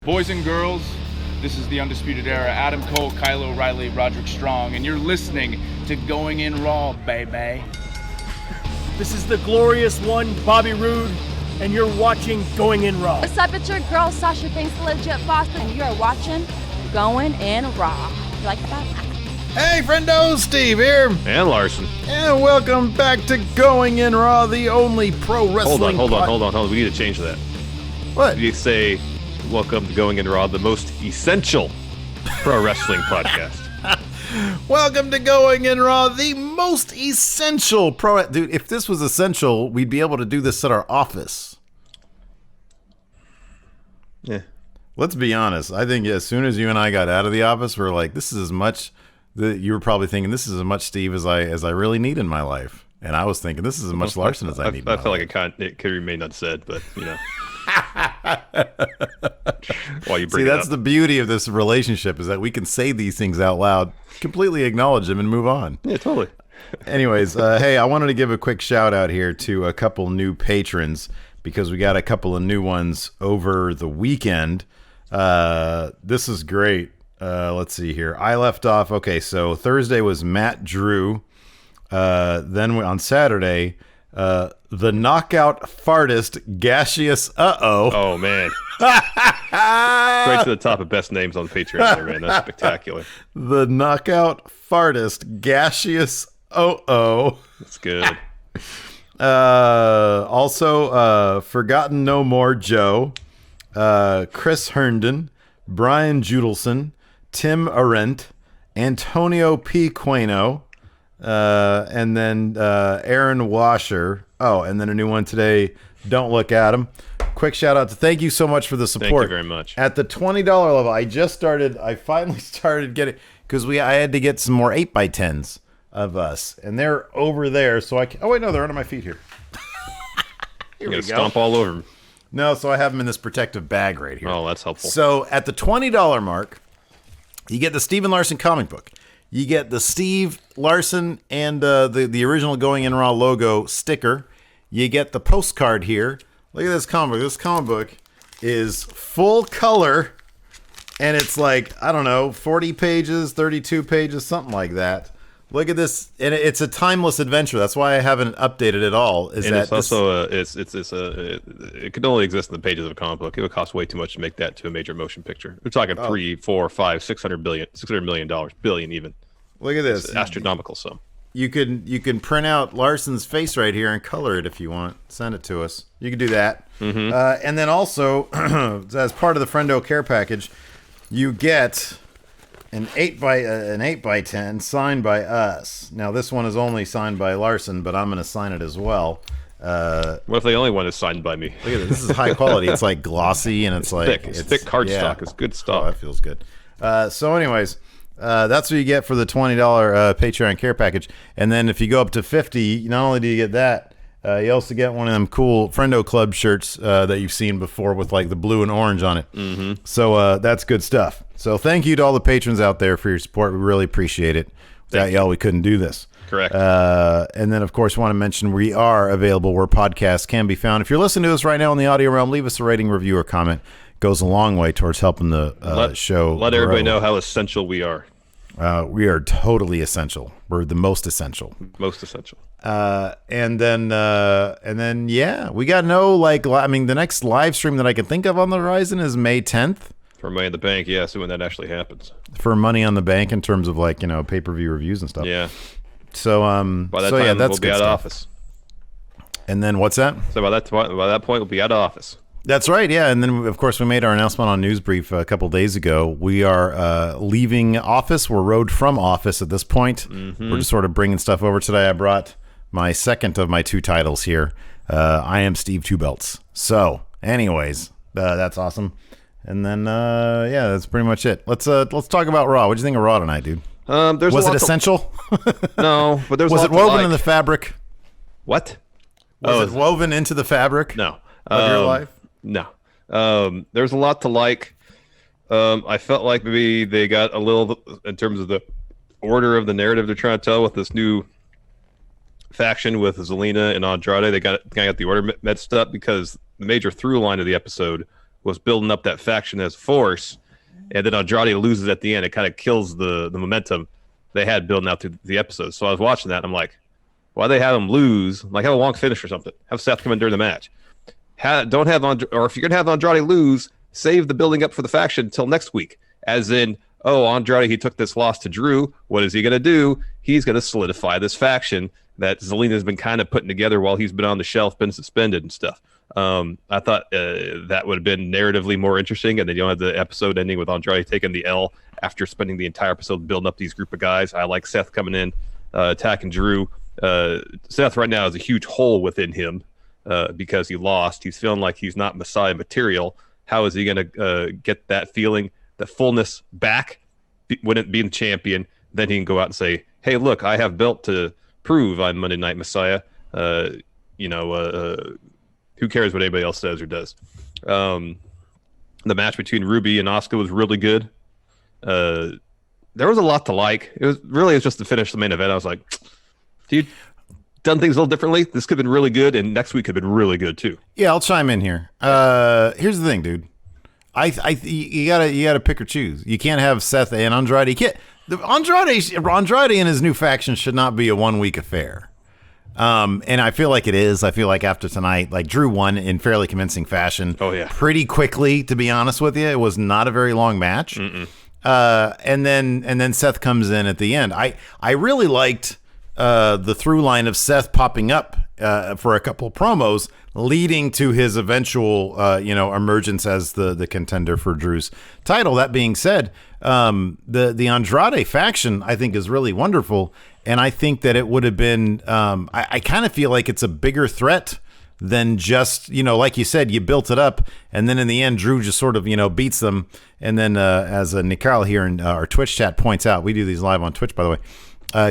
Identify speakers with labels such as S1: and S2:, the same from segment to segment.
S1: Boys and girls, this is the Undisputed Era. Adam Cole, Kyle O'Reilly, Roderick Strong, and you're listening to Going In Raw, baby.
S2: This is the glorious one, Bobby Roode, and you're watching Going In Raw.
S3: What's up, it's your girl, Sasha Banks, the legit boss, and you're watching Going In Raw. You like that?
S4: Hey, friendo, Steve here.
S5: And Larson.
S4: And welcome back to Going In Raw, the only pro wrestling
S5: Hold on. We need to change that.
S4: What?
S5: You say, welcome to Going In Raw, the most essential pro wrestling podcast.
S4: Welcome to Going In Raw, the most essential pro... Dude, if this was essential, we'd be able to do this at our office.
S5: Yeah.
S4: Let's be honest. I think as soon as you and I got out of the office, we're like, this is as much... You were probably thinking, this is as much Steve as I really need in my life. And I was thinking, this is as much Larson as I need in my life.
S5: I felt like it could remain unsaid, but, you know. While you bring
S4: See, that's the beauty of this relationship, is that we can say these things out loud, completely acknowledge them, and move on.
S5: Yeah, totally.
S4: Anyways, hey, I wanted to give a quick shout out here to a couple new patrons, because we got a couple of new ones over the weekend. This is great. Let's see here. I left off. Okay, so Thursday was Matt Drew. Then on Saturday, the knockout fartist gaseous
S5: Oh man. Right to the top of best names on Patreon there, man. That's spectacular.
S4: The knockout fartist gaseous
S5: That's good.
S4: Also, Forgotten No More Joe, Chris Herndon, Brian Judelson, Tim Arendt, Antonio P. Queno, and then Aaron Washer. Oh, and then a new one today, Don't Look at Him. Quick shout out to thank you so much for the support.
S5: Thank you very much.
S4: At the $20 level, I finally started getting, because I had to get some more 8x10s of us, and they're over there, so oh wait, no, they're under my feet here.
S5: You're going to stomp all over them.
S4: No, so I have them in this protective bag right here.
S5: Oh, that's helpful.
S4: So at the $20 mark, you get the Steven Larson comic book. You get the Steve Larson and the original Going In Raw logo sticker. You get the postcard here. Look at this comic book. This comic book is full color, and it's like, I don't know, 40 pages, 32 pages, something like that. Look at this, and it's a timeless adventure. That's why I haven't updated it all.
S5: It's also it could only exist in the pages of a comic book. It would cost way too much to make that to a major motion picture. We're talking $3, $4, $5, $600 million, billion even.
S4: Look at this,
S5: it's an astronomical sum.
S4: You can print out Larson's face right here and color it if you want. Send it to us. You can do that.
S5: Mm-hmm.
S4: And then also, as part of the Friendo Care package, you get an 8x10 signed by us. Now this one is only signed by Larson, but I'm going to sign it as well.
S5: What if the only one is signed by me?
S4: Look at this. This is high quality. It's like glossy, and it's like
S5: thick. It's thick cardstock. It's good stuff.
S4: Oh, that feels good. So anyways, that's what you get for the $20 Patreon Care package. And then if you go up to $50, not only do you get that, you also get one of them cool Friendo Club shirts that you've seen before with like the blue and orange on it.
S5: Mm-hmm.
S4: So that's good stuff. So thank you to all the patrons out there for your support. We really appreciate it. Without y'all, we couldn't do this.
S5: Correct.
S4: And then, of course, want to mention we are available where podcasts can be found. If you're listening to us right now in the audio realm, leave us a rating, review, or comment. It goes a long way towards helping the show
S5: Let
S4: grow.
S5: everybody know how essential we are.
S4: We are totally essential. We're the most essential.
S5: Most essential.
S4: And then, yeah, we got the next live stream that I can think of on the horizon is May 10th.
S5: For Money in the Bank, yeah, so when that actually happens.
S4: For Money on the Bank in terms of pay-per-view reviews and stuff.
S5: Yeah.
S4: So,
S5: by that time,
S4: that's
S5: we'll be out of office.
S4: And then what's that?
S5: So by that point, we'll be out of office.
S4: That's right, yeah. And then, of course, we made our announcement on News Brief a couple days ago. We are leaving office. We're rode from office at this point.
S5: Mm-hmm.
S4: We're just sort of bringing stuff over today. I brought my second of my two titles here. I am Steve Two Belts. So, anyways, that's awesome. And then, that's pretty much it. Let's talk about Raw. What do you think of Raw tonight, dude? Was it essential?
S5: No, but there's
S4: was
S5: a
S4: it
S5: lot
S4: woven in the fabric?
S5: What?
S4: Was it woven into the fabric?
S5: No.
S4: Of your life?
S5: No. There's a lot to like. I felt like maybe they got a little in terms of the order of the narrative they're trying to tell with this new faction with Zelina and Andrade. They got the order messed up because the major through line of the episode was building up that faction as force, and then Andrade loses at the end. It kind of kills the momentum they had building out through the episode. So I was watching that, and I'm like, why they have him lose? Like, have a long finish or something. Have Seth come in during the match. Don't have or if you're gonna have Andrade lose, save the building up for the faction until next week. As in, oh, Andrade, he took this loss to Drew. What is he gonna do? He's gonna solidify this faction that Zelina's been kind of putting together while he's been on the shelf, been suspended and stuff. I thought that would have been narratively more interesting, and then you don't have the episode ending with Andrade taking the L after spending the entire episode building up these group of guys. I like Seth coming in, attacking Drew. Seth right now has a huge hole within him because he lost. He's feeling like he's not Messiah material. How is he going to get that feeling, the fullness back when it being champion? Then he can go out and say, hey, look, I have built to prove I'm Monday Night Messiah. Who cares what anybody else says or does? The match between Ruby and Asuka was really good. There was a lot to like. It was just to finish the main event. I was like, dude, done things a little differently. This could have been really good, and next week could have been really good too.
S4: Yeah, I'll chime in here. Here's the thing, dude. You gotta pick or choose. You can't have Seth and Andrade. You can't. Andrade and his new faction should not be a 1 week affair. And I feel like it is. I feel like after tonight, like Drew won in fairly convincing fashion.
S5: Oh yeah,
S4: pretty quickly. To be honest with you, it was not a very long match. And then Seth comes in at the end. I really liked the through line of Seth popping up for a couple of promos, leading to his eventual emergence as the contender for Drew's title. That being said, the Andrade faction I think is really wonderful, and I think that it would have been I kind of feel like it's a bigger threat than just, like you said, you built it up, and then in the end Drew just sort of beats them, and then as Nicole here in our Twitch chat points out, we do these live on Twitch by the way,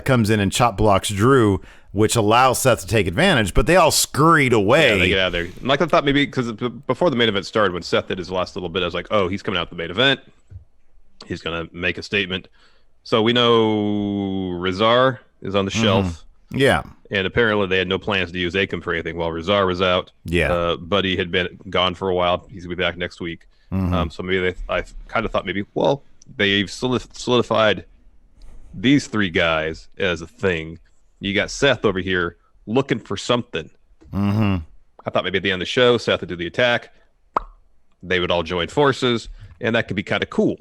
S4: comes in and chop blocks Drew, which allows Seth to take advantage, but they all scurried away.
S5: Yeah, they get out of there. Like I thought maybe, because before the main event started, when Seth did his last little bit, I was like, oh, he's coming out the main event. He's going to make a statement. So we know Rezar is on the shelf.
S4: Yeah.
S5: And apparently they had no plans to use Akam for anything while Rezar was out.
S4: Yeah.
S5: Buddy had been gone for a while. He's going to be back next week. So maybe I kind of thought maybe, well, they've solidified these three guys as a thing. You got Seth over here looking for something. I thought maybe at the end of the show, Seth would do the attack. They would all join forces, and that could be kind of cool.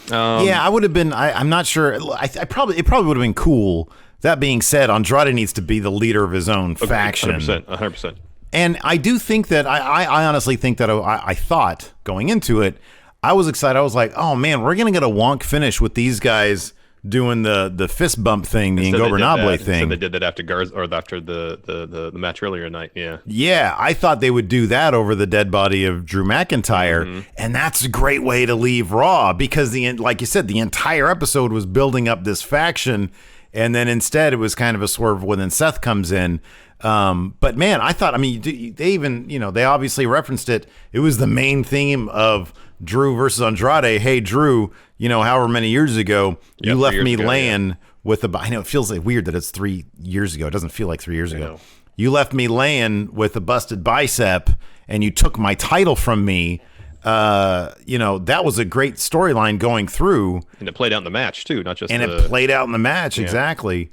S4: Yeah, I would have been. I'm not sure. It probably would have been cool. That being said, Andrade needs to be the leader of his own faction.
S5: 100%.
S4: And I do think that I honestly think that I thought going into it, I was excited. I was like, oh man, we're gonna get a wonk finish with these guys doing the fist bump thing, the Ingobernable thing.
S5: So they did that after after the match earlier tonight.
S4: Yeah, I thought they would do that over the dead body of Drew McIntyre, and that's a great way to leave Raw, because like you said, the entire episode was building up this faction, and then instead it was kind of a swerve when Seth comes in. But man, I thought, they even, they obviously referenced it. It was the main theme of Drew versus Andrade. Hey, Drew, however many years ago, you left me laying with I know it feels like weird that it's 3 years ago. It doesn't feel like 3 years ago. You left me laying with a busted bicep, and you took my title from me. That was a great storyline going through.
S5: And it played out in the match too, not just.
S4: And it played out in the match, exactly.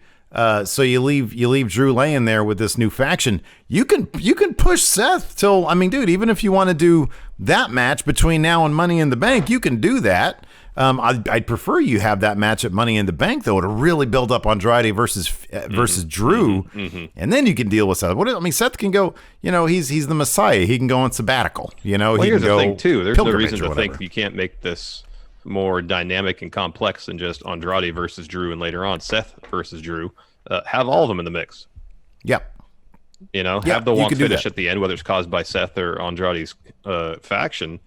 S4: So you leave Drew laying there with this new faction. You can push Seth till, dude, even if you want to do that match between now and Money in the Bank, you can do that. I'd prefer you have that match at Money in the Bank though, to really build up Andrade versus Drew, and then you can deal with Seth. Seth can go. He's the Messiah. He can go on sabbatical.
S5: Well, here's the thing too. There's no reason to think you can't make this more dynamic and complex than just Andrade versus Drew, and later on Seth versus Drew. Have all of them in the mix.
S4: Yep.
S5: Have the wonk finish at the end, whether it's caused by Seth or Andrade's faction.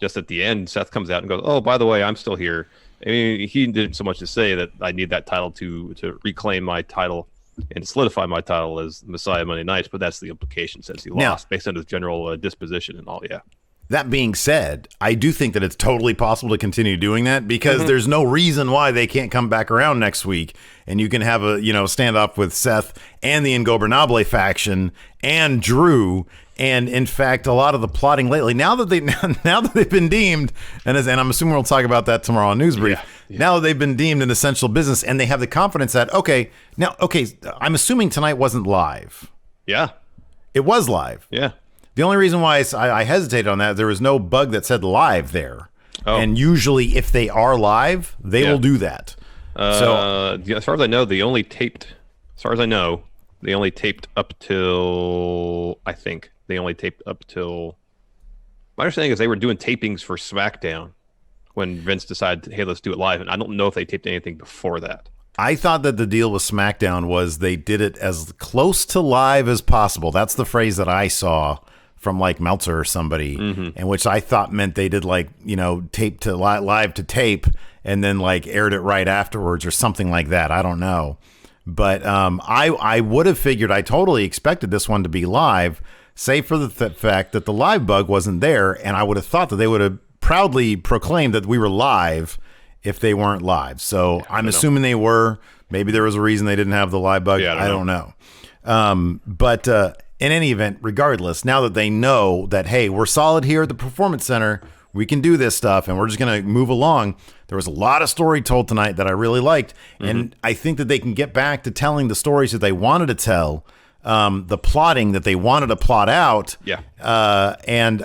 S5: Just at the end, Seth comes out and goes, "Oh, by the way, I'm still here." He didn't so much to say that I need that title to reclaim my title and solidify my title as Messiah Monday Nights, but that's the implication since he lost, based on his general disposition and all. Yeah.
S4: That being said, I do think that it's totally possible to continue doing that, because there's no reason why they can't come back around next week, and you can have a standoff with Seth and the Ingobernable faction and Drew, And in fact, a lot of the plotting lately, now that they've been deemed, and I'm assuming we'll talk about that tomorrow on News Brief.
S5: Yeah.
S4: Now that they've been deemed an essential business, and they have the confidence that I'm assuming tonight wasn't live.
S5: Yeah.
S4: It was live.
S5: Yeah.
S4: The only reason why I hesitated on that, there was no bug that said live there.
S5: Oh.
S4: And usually, if they are live, they will do that. So,
S5: as far as I know, they only taped up till, I think. They only taped up till... My understanding is they were doing tapings for SmackDown when Vince decided, hey, let's do it live. And I don't know if they taped anything before that.
S4: I thought that the deal with SmackDown was they did it as close to live as possible. That's the phrase that I saw from like Meltzer or somebody, and which I thought meant they did tape to live to tape and then like aired it right afterwards or something like that. I don't know. But I would have figured, I totally expected this one to be live, save for the fact that the live bug wasn't there, and I would have thought that they would have proudly proclaimed that we were live if they weren't live. So I'm assuming they were. Maybe there was a reason they didn't have the live bug.
S5: Yeah,
S4: I don't know. But in any event, regardless, now that they know that, hey, we're solid here at the Performance Center, we can do this stuff, and we're just going to move along. There was a lot of story told tonight that I really liked, and I think that they can get back to telling the stories that they wanted to tell, the plotting that they wanted to plot out.
S5: Yeah.
S4: And,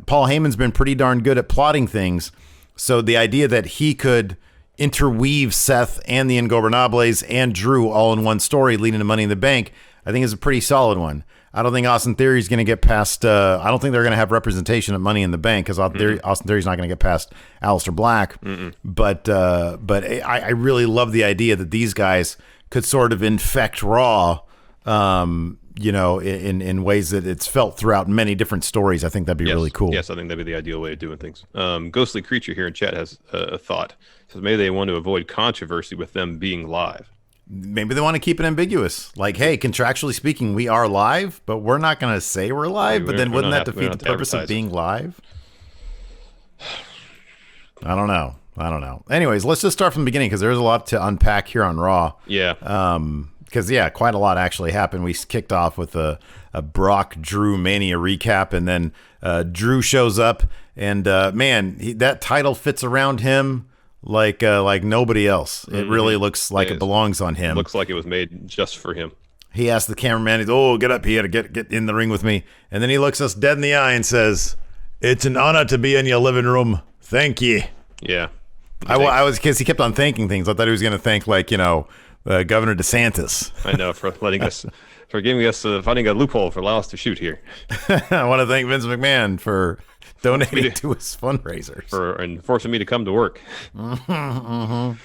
S4: Paul Heyman's been pretty darn good at plotting things, so the idea that he could interweave Seth and the Ingobernables and Drew all in one story leading to Money in the Bank, I think is a pretty solid one. I don't think Austin Theory is going to get past. I don't think they're going to have representation at Money in the Bank because Austin Theory's not going to get past Aleister Black. But I really love the idea that these guys could sort of infect Raw, in ways that it's felt throughout many different stories. I think that'd be really cool.
S5: Yes, I think that'd be the ideal way of doing things. Ghostly Creature here in chat has a thought. Says maybe they want to avoid controversy with them being live.
S4: Maybe they want to keep it ambiguous. Like, hey, contractually speaking, we are live, but we're not going to say we're live. But then wouldn't that defeat the purpose of being live? I don't know. Anyways, let's just start from the beginning because there's a lot to unpack here on Raw.
S5: Yeah.
S4: Because, quite a lot actually happened. We kicked off with a Brock Drew Mania recap, and then Drew shows up, and that title fits around him like nobody else. It really looks like it belongs on him.
S5: Looks like it was made just for him.
S4: He asked the cameraman, get up here, get in the ring with me. And then he looks us dead in the eye and says, "It's an honor to be in your living room. Thank you."
S5: Yeah.
S4: I was, because he kept on thanking things. I thought he was going to thank Governor DeSantis.
S5: I know, for letting us, for giving us, finding a loophole for allowing us to shoot here.
S4: I want to thank Vince McMahon for donating to his fundraisers.
S5: And forcing me to come to work.
S4: Hey,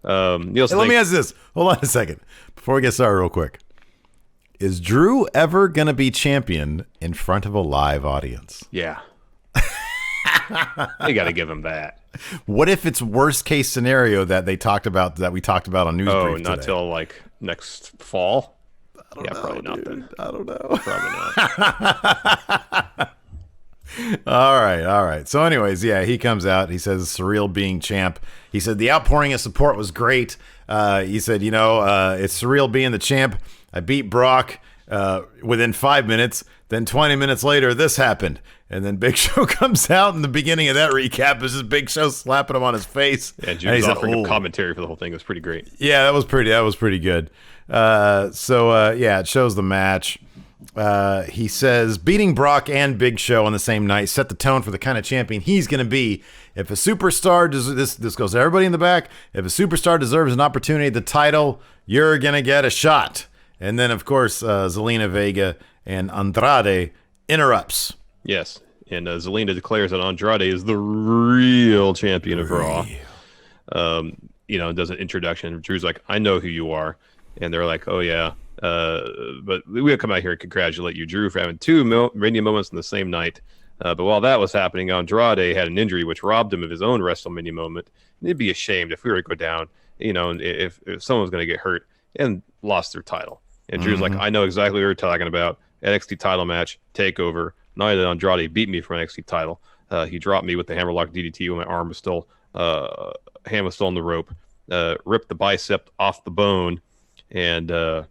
S4: let me ask this. Hold on a second. Before we get started real quick. Is Drew ever going to be champion in front of a live audience?
S5: Yeah. You got to give him that.
S4: What if it's worst case scenario that we talked about on News Brief today?
S5: Not till like next fall?
S4: I don't know,
S5: probably not
S4: dude.
S5: then.
S4: I don't know.
S5: Probably not.
S4: All right. So anyways, he comes out. He says, surreal being champ. He said, the outpouring of support was great. He said, it's surreal being the champ. I beat Brock within 5 minutes. Then 20 minutes later, this happened. And then Big Show comes out, and the beginning of that recap is just Big Show slapping him on his face.
S5: Yeah, Drew's offering commentary for the whole thing. It was pretty great.
S4: Yeah, that was pretty good. It shows the match. He says, beating Brock and Big Show on the same night set the tone for the kind of champion he's going to be. If a superstar this goes to everybody in the back. If a superstar deserves an opportunity at the title, you're going to get a shot. And then, of course, Zelina Vega and Andrade interrupts.
S5: Yes, and Zelina declares that Andrade is the real champion of Raw. Does an introduction. Drew's like, I know who you are. And they're like, oh, yeah. But we'll come out here and congratulate you, Drew, for having two Mania moments in the same night. But while that was happening, Andrade had an injury which robbed him of his own WrestleMania moment. And it'd be ashamed if we were to go down, if someone was going to get hurt and lost their title. And Drew's like, I know exactly what you're talking about. NXT title match, takeover. Not only did Andrade beat me for an NXT title, he dropped me with the hammerlock DDT when my arm was still, hand was still on the rope, ripped the bicep off the bone, and now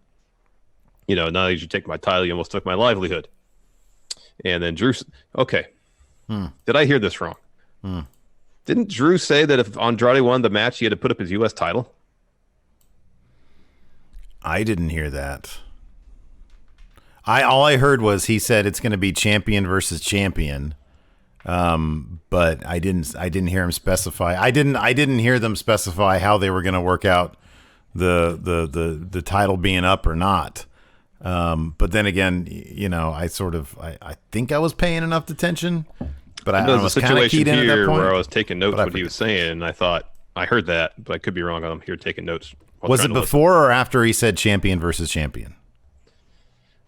S5: that you take my title, you almost took my livelihood. And then Drew. Okay. Did I hear this wrong? Didn't Drew say that if Andrade won the match, he had to put up his U.S. title?
S4: I didn't hear that. All I heard was he said it's going to be champion versus champion. But I didn't hear him specify. I didn't hear them specify how they were going to work out the title being up or not. But then again, I think I was paying enough attention, but I was kind of keyed in at that point
S5: where I was taking notes what he was saying, and I thought I heard that, but I could be wrong. I'm here taking notes.
S4: Was it before or after he said champion versus champion?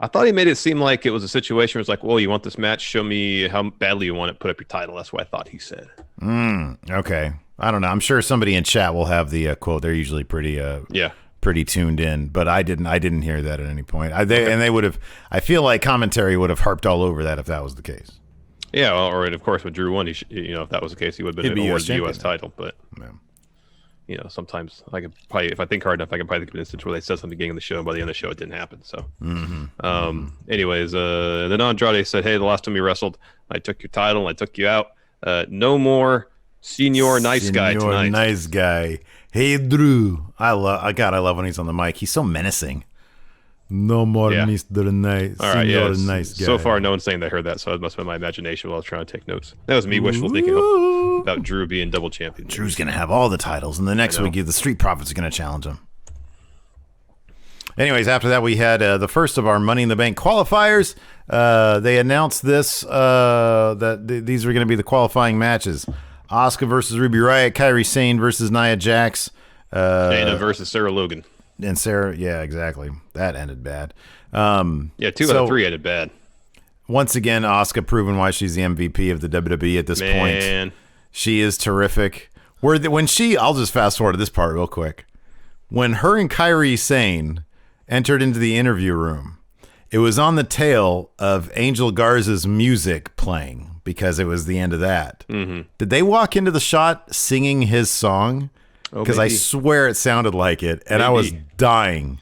S5: I thought he made it seem like it was a situation where it's like, well, you want this match? Show me how badly you want it. Put up your title. That's what I thought he said.
S4: Okay. I don't know. I'm sure somebody in chat will have the quote. They're usually pretty tuned in, but I didn't hear that at any point. They would have. I feel like commentary would have harped all over that if that was the case.
S5: Yeah, or of course, with Drew won, if that was the case, he would have been awarded the U.S. title. But sometimes I could probably, if I think hard enough, I can probably think of an instance where they said something at the beginning of the show, and by the end of the show, it didn't happen. So, anyways, then Andrade said, "Hey, the last time we wrestled, I took your title and I took you out. No more Senior Nice Guy tonight."
S4: Nice Guy. Hey, Drew. I love when he's on the mic. He's so menacing. No more Mr. Nice.
S5: All right,
S4: Nice Guy.
S5: So far, no one's saying they heard that, so it must have been my imagination while I was trying to take notes. That was me wishful thinking about Drew being double champion.
S4: Drew's going to have all the titles, and the next week, the Street Profits are going to challenge him. Anyways, after that, we had the first of our Money in the Bank qualifiers. They announced this, that these were going to be the qualifying matches. Asuka versus Ruby Riott, Kairi Sane versus Nia Jax.
S5: Shayna versus Sarah Logan.
S4: And Sarah, yeah, exactly. That ended bad.
S5: 2 out of 3 ended bad.
S4: Once again, Asuka proving why she's the MVP of the WWE at this point. She is terrific. I'll just fast forward to this part real quick. When her and Kairi Sane entered into the interview room, it was on the tail of Angel Garza's music playing because it was the end of that. Mm-hmm. Did they walk into the shot singing his song? Because I swear it sounded like it, and I was dying.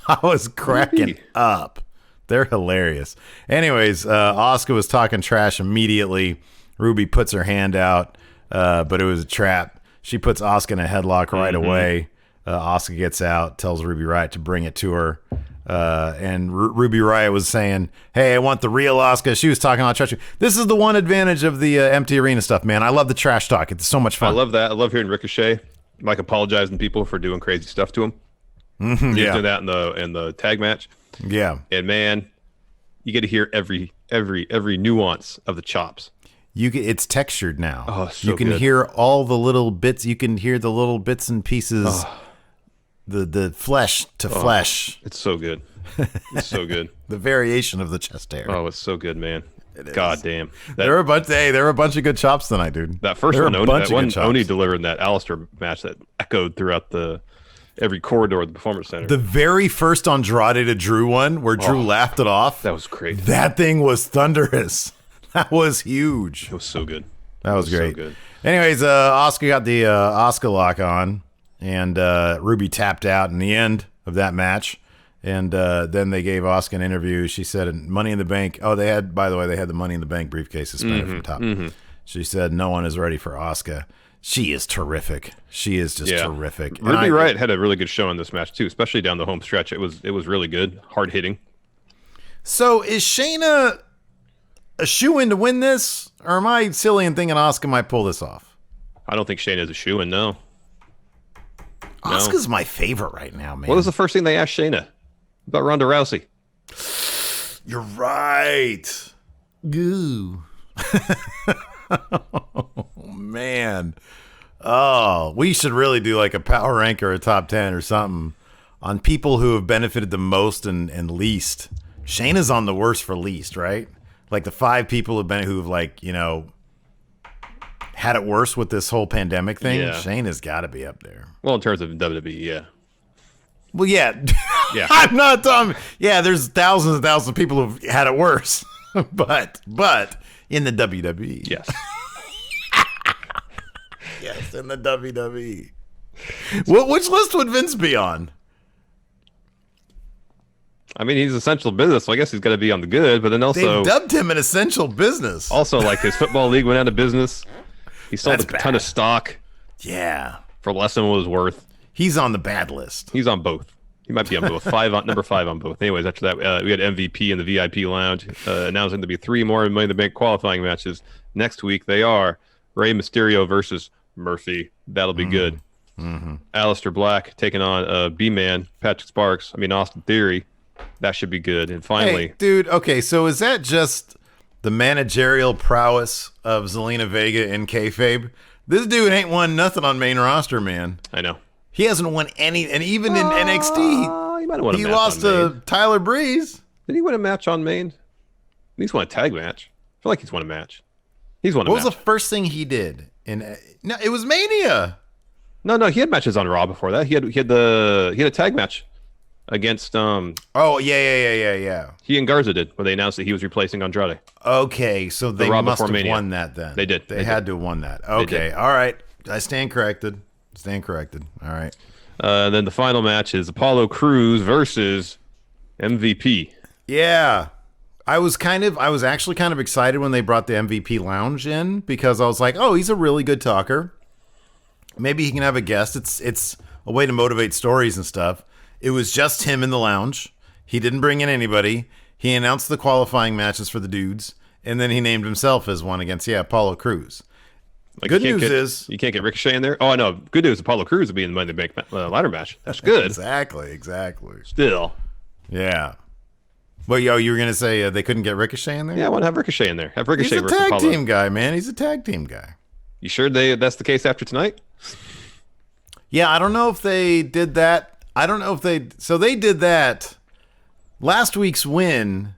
S4: I was cracking up. They're hilarious. Anyways, Asuka was talking trash immediately. Ruby puts her hand out, but it was a trap. She puts Asuka in a headlock right away. Asuka gets out, tells Ruby Riott to bring it to her. And Ruby Riott was saying, "Hey, I want the real Asuka." She was talking about trash. This is the one advantage of the empty arena stuff, man. I love the trash talk. It's so much fun.
S5: I love that. I love hearing Ricochet like apologizing to people for doing crazy stuff to him. He did that in the tag match.
S4: Yeah.
S5: And man, you get to hear every nuance of the chops.
S4: It's textured now.
S5: Oh, so
S4: you can hear all the little bits. You can hear the little bits and pieces. The flesh to flesh.
S5: It's so good. It's so good.
S4: The variation of the chest hair.
S5: Oh, it's so good, man. God damn.
S4: There were a bunch of good chops tonight, dude.
S5: That first one, Oni delivered in that Alistair match that echoed throughout every corridor of the Performance Center.
S4: The very first Andrade to Drew one, where Drew laughed it off.
S5: That was great.
S4: That thing was thunderous. That was huge.
S5: It was so good.
S4: That was great.
S5: So good.
S4: Anyways, Asuka got the Asuka lock on, and Ruby tapped out in the end of that match. And then they gave Asuka an interview. She said, "Money in the Bank." Oh, they had the Money in the Bank briefcase suspended from top. Mm-hmm. She said, "No one is ready for Asuka." She is terrific. She is just terrific.
S5: Ruby Riott had a really good show in this match too, especially down the home stretch. It was really good, hard hitting.
S4: So is Shayna a shoo-in to win this, or am I silly and thinking Asuka might pull this off?
S5: I don't think Shayna's a shoo-in. No.
S4: Asuka's my favorite right now, man.
S5: What was the first thing they asked Shayna about Ronda Rousey?
S4: You're right. Goo. Oh, man. Oh, we should really do like a power rank or a top 10 or something on people who have benefited the most and least. Shayna's on the worst for least, right? Like the 5 people who've like, had it worse with this whole pandemic thing. Yeah. Shayna's got to be up there.
S5: Well, in terms of WWE, yeah.
S4: Well, yeah. Yeah. I'm not dumb. Yeah, there's thousands and thousands of people who've had it worse. but in the WWE.
S5: Yes.
S4: Yes, in the WWE. Which list would Vince be on?
S5: I mean, he's essential business, so I guess he's got to be on the good. But then also,
S4: They dubbed him an essential business.
S5: also like his football league went out of business. He sold
S4: That's
S5: a ton of stock
S4: Yeah.
S5: for less than what it was worth.
S4: He's on the bad list.
S5: He's on both. He might be on both. Number 5 on both. Anyways, after that, we had MVP in the VIP lounge announcing to be 3 more Money in the Bank qualifying matches next week. They are Rey Mysterio versus Murphy. That'll be good. Aleister Black taking on B-Man, Patrick Sparks. Austin Theory. That should be good. And finally,
S4: Hey, dude, okay, so is that just the managerial prowess of Zelina Vega in kayfabe? This dude ain't won nothing on main roster, man.
S5: I know.
S4: He hasn't won any, and even in NXT,
S5: He might have won a
S4: he
S5: match
S4: lost
S5: on Main.
S4: to Tyler Breeze.
S5: Did he win a match on Main? He's won a tag match. I feel like he's won a match. He's won a
S4: What was
S5: match.
S4: the first thing he did? No, it was Mania.
S5: No, he had matches on Raw before that. He had a tag match against
S4: Oh, yeah.
S5: he and Garza did when they announced that he was replacing Andrade.
S4: Okay, so they
S5: Raw
S4: must
S5: before
S4: have
S5: Mania.
S4: won that then.
S5: They did.
S4: They had to have won that. Okay,
S5: did.
S4: all right. I stand corrected. All right.
S5: Then the final match is Apollo Cruz versus MVP.
S4: Yeah. I was actually kind of excited when they brought the MVP lounge in because I was like, oh, he's a really good talker. Maybe he can have a guest. It's a way to motivate stories and stuff. It was just him in the lounge. He didn't bring in anybody. He announced the qualifying matches for the dudes, and then he named himself as one against, Apollo Cruz.
S5: Like,
S4: Good
S5: you can't
S4: news
S5: get-
S4: is...
S5: you can't get Ricochet in there. Oh, I know. Good news, Apollo Cruz will be in the Money in the Bank ladder match. That's good.
S4: Exactly.
S5: Still.
S4: Yeah. Well, you were going to say they couldn't get Ricochet in there?
S5: Yeah, I want to have Ricochet in there. Have Ricochet
S4: He's a
S5: versus
S4: tag
S5: Apollo.
S4: team guy, man. He's a tag team guy.
S5: You sure that's the case after tonight?
S4: Yeah, I don't know if they did that. So they did that. Last week's win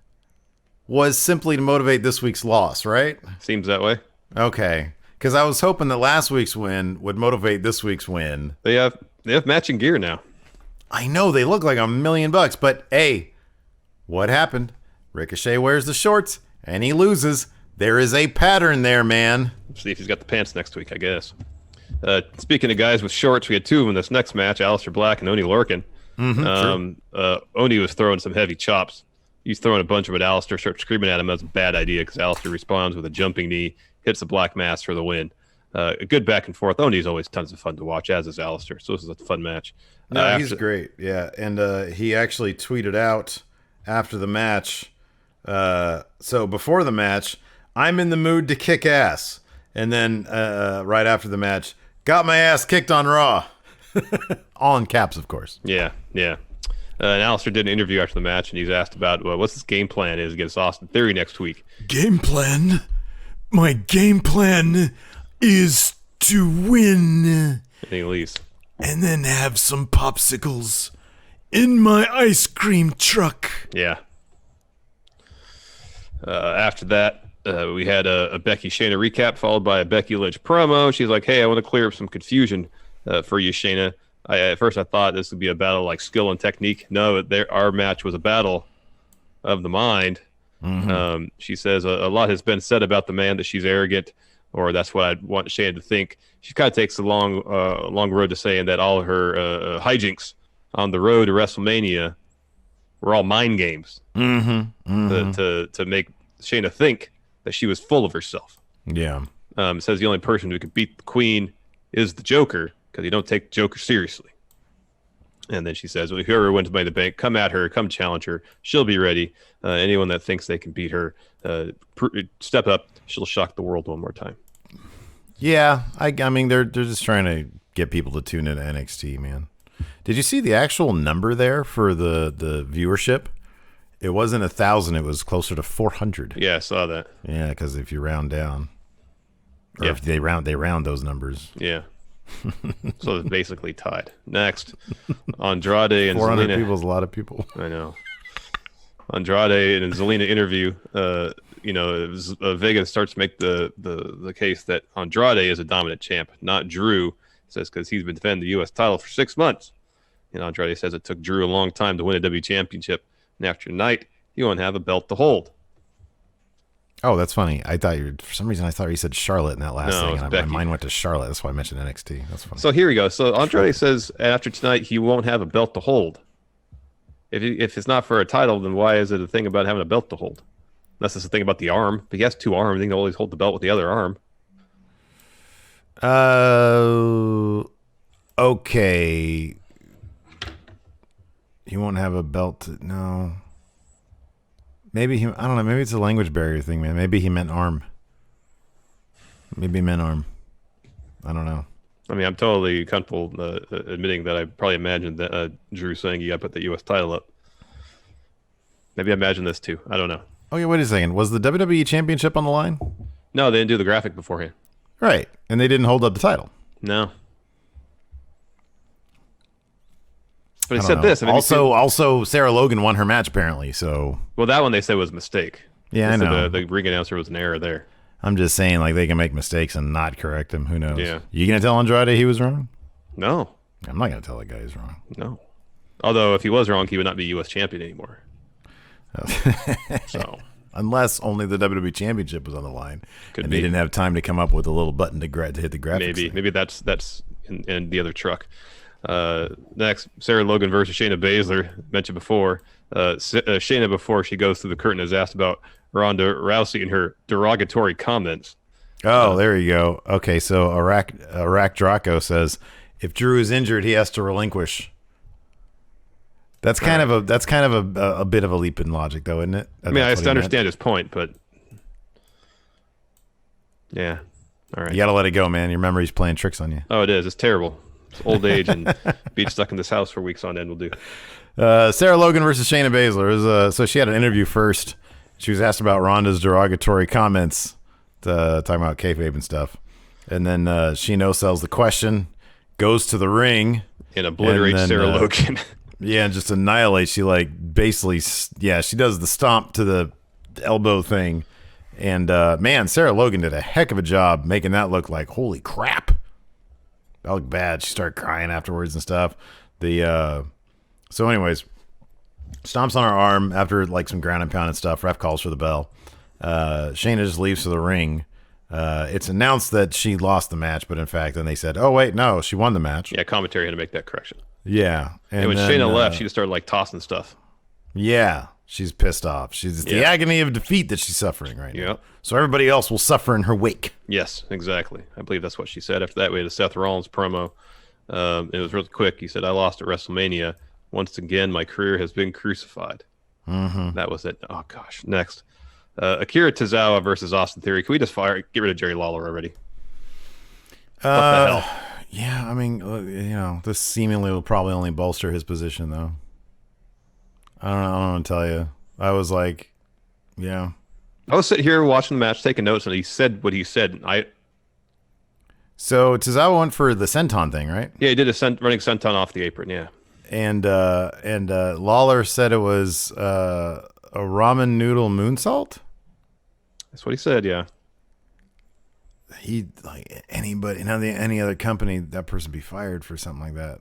S4: was simply to motivate this week's loss, right?
S5: Seems that way.
S4: Okay. Because I was hoping that last week's win would motivate this week's win.
S5: They have matching gear now.
S4: I know they look like $1 million, but hey, what happened? Ricochet wears the shorts and he loses. There is a pattern there, man.
S5: See if he's got the pants next week, I guess. Speaking of guys with shorts, we had 2 of them in this next match, Aleister Black and Oney Lorcan. Oney was throwing some heavy chops. He's throwing a bunch of them at Aleister, starts screaming at him. That's a bad idea because Aleister responds with a jumping knee, hits the Black Mass for the win. A good back and forth. Oney's always tons of fun to watch, as is Aleister. So this is a fun match.
S4: No, he's great. Yeah, and he actually tweeted out after the match. So before the match, I'm in the mood to kick ass. And then right after the match, got my ass kicked on Raw. All in caps, of course.
S5: Yeah. And Aleister did an interview after the match, and he's asked about what's his game plan is against Austin Theory next week.
S2: Game plan? My game plan is to win
S5: And he leaves.
S2: and then have some popsicles in my ice cream truck.
S5: Yeah. After that, we had a Becky Shayna recap followed by a Becky Lynch promo. She's like, "Hey, I want to clear up some confusion for you, Shayna. At first, I thought this would be a battle like skill and technique. No, our match was a battle of the mind." She says a lot has been said about the man that she's arrogant, or that's what I want Shayna to think. She kind of takes a long road to saying that all her hijinks on the road to WrestleMania were all mind games to make Shayna think that she was full of herself.
S4: Yeah.
S5: Says the only person who could beat the Queen is the Joker because you don't take the Joker seriously. And then she says, well, whoever wins Money in the Bank, come at her, come challenge her. She'll be ready. Anyone that thinks they can beat her, step up. She'll shock the world one more time.
S4: Yeah, I mean, they're just trying to get people to tune into NXT, man. Did you see the actual number there for the viewership? It wasn't 1,000. It was closer to 400.
S5: Yeah, I saw that.
S4: Yeah, because if you round down, or
S5: Yeah.
S4: if they round those numbers.
S5: Yeah. So it's basically tied. Next, Andrade and
S4: 400
S5: Zelina.
S4: people is a lot of people.
S5: I know. Andrade and Zelina interview. Vega starts to make the case that Andrade is a dominant champ, not Drew. Says because he's been defending the U.S. title for 6 months. And Andrade says it took Drew a long time to win a W championship. And after tonight, he won't have a belt to hold.
S4: Oh, that's funny. For some reason, I thought you said Charlotte in that last
S5: No,
S4: thing.
S5: it's
S4: And
S5: Becky.
S4: my mind went to Charlotte. That's why I mentioned NXT. That's funny.
S5: So here we go. So Andrade says after tonight, he won't have a belt to hold. If it's not for a title, then why is it a thing about having a belt to hold? Unless it's a thing about the arm. But he has 2 arms. He can always hold the belt with the other arm.
S4: Okay. He won't have a belt. No. Maybe I don't know. Maybe it's a language barrier thing, man. Maybe he meant arm. Maybe he meant arm. I don't know.
S5: I mean, I'm totally comfortable admitting that I probably imagined that Drew saying you got to put the U.S. title up. Maybe I imagined this too. I don't know.
S4: Okay, wait a second. Was the WWE Championship on the line?
S5: No, they didn't do the graphic beforehand.
S4: Right, and they didn't hold up the title.
S5: No. But he said this. I mean,
S4: also, Sarah Logan won her match apparently. So,
S5: well, that one they said was a mistake.
S4: Yeah, I know.
S5: The ring announcer was an error there.
S4: I'm just saying, like, they can make mistakes and not correct them. Who knows?
S5: Yeah.
S4: You gonna tell Andrade he was wrong?
S5: No.
S4: I'm not gonna tell the guy he's wrong.
S5: No. Although, if he was wrong, he would not be U.S. champion anymore. So,
S4: unless only the WWE Championship was on the line,
S5: Could
S4: and
S5: be.
S4: they didn't have time to come up with a little button to hit the graphics.
S5: Maybe that's in the other truck. Next, Sarah Logan versus Shayna Baszler. Mentioned before. Shayna, before she goes through the curtain, is asked about Ronda Rousey and her derogatory comments.
S4: Oh, there you go. Okay, so Iraq Draco says if Drew is injured, he has to relinquish. That's kind of a bit of a leap in logic, though, isn't it?
S5: I mean, I understand his point, but yeah, all right.
S4: You got to let it go, man. Your memory's playing tricks on you.
S5: Oh, it is. It's terrible. It's old age and being stuck in this house for weeks on end will do.
S4: Sarah Logan versus Shayna Baszler. So she had an interview first. She was asked about Ronda's derogatory comments, talking about kayfabe and stuff. And then she no-sells the question, goes to the ring.
S5: And obliterates Sarah Logan.
S4: Yeah, and just annihilates. She, like, basically, she does the stomp to the elbow thing. And, man, Sarah Logan did a heck of a job making that look like, holy crap. That looked bad. She started crying afterwards and stuff. So anyways, stomps on her arm after like some ground and pound and stuff. Ref calls for the bell. Shayna just leaves to the ring. It's announced that she lost the match, but in fact, then they said, "Oh wait, no, she won the match."
S5: Yeah, commentary had to make that correction.
S4: Yeah,
S5: and when Shayna left, she just started like tossing stuff.
S4: Yeah, she's pissed off. She's the agony of defeat that she's suffering right now.
S5: Yep.
S4: So everybody else will suffer in her wake.
S5: Yes, exactly. I believe that's what she said. After that, we had a Seth Rollins promo. It was really quick. He said, "I lost at WrestleMania. Once again, my career has been crucified."
S4: Mm-hmm.
S5: That was it. Oh, gosh. Next. Akira Tozawa versus Austin Theory. Can we just get rid of Jerry Lawler already? What the hell?
S4: Yeah, I mean, this seemingly will probably only bolster his position, though. I don't want to tell you. I was like, yeah.
S5: I was sitting here watching the match, taking notes, and he said what he said.
S4: So Tozawa went for the senton thing, right?
S5: Yeah, he did a running senton off the apron, yeah.
S4: And Lawler said it was a ramen noodle moonsault.
S5: That's what he said, yeah.
S4: He like anybody in any other company, that person be fired for something like that.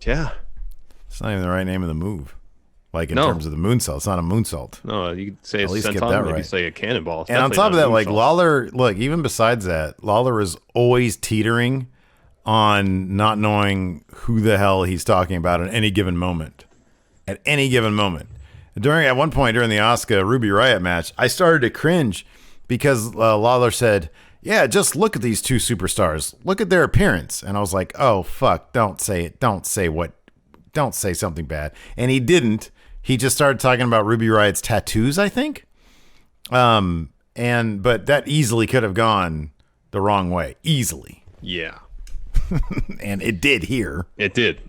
S5: Yeah,
S4: it's not even the right name of the move. Like in terms of the moonsault, it's not a moonsault.
S5: No, you could say
S4: at least get
S5: senton,
S4: that
S5: maybe
S4: right.
S5: say a cannonball. It's
S4: and on top of
S5: not
S4: that,
S5: a
S4: like
S5: moonsault.
S4: Lawler, look, even besides that, Lawler is always teetering on not knowing who the hell he's talking about at any given moment. At any given moment. At one point during the Asuka Ruby Riott match, I started to cringe because Lawler said, "Yeah, just look at these two superstars. Look at their appearance." And I was like, "Oh fuck! Don't say it. Don't say something bad." And he didn't. He just started talking about Ruby Riott's tattoos, I think. But that easily could have gone the wrong way, easily.
S5: Yeah.
S4: And it did here.
S5: It did.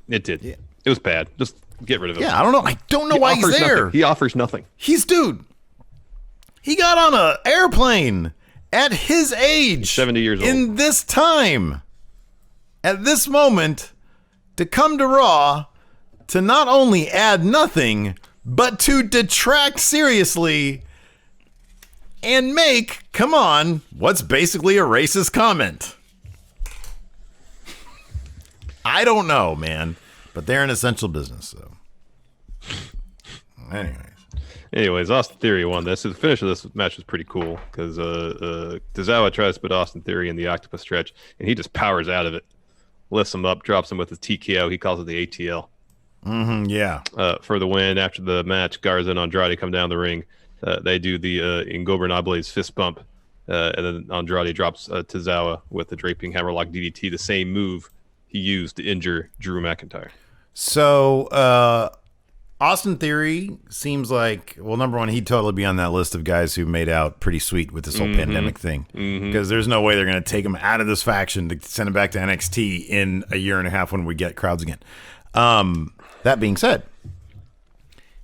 S5: Yeah. It was bad. Just get rid of him.
S4: Yeah, I don't know. I don't know why he's there.
S5: Nothing. He offers nothing.
S4: He got on an airplane at his age.
S5: He's 70 years old.
S4: In this time. At this moment. To come to Raw. To not only add nothing. But to detract seriously. And make, come on, what's basically a racist comment. I don't know, man. But they're an essential business, so.
S5: Anyways, Austin Theory won this. The finish of this match was pretty cool because Tozawa tries to put Austin Theory in the octopus stretch, and he just powers out of it. Lifts him up, drops him with his TKO. He calls it the ATL.
S4: Yeah.
S5: For the win. After the match, Garza and Andrade come down the ring. They do the Ingobernable's fist bump, and then Andrade drops Tozawa with the draping hammerlock DDT, the same move he used to injure Drew McIntyre.
S4: So Austin Theory seems like, well, number one, he'd totally be on that list of guys who made out pretty sweet with this whole pandemic thing, because there's no way they're going to take him out of this faction to send him back to NXT in a year and a half when we get crowds again. That being said,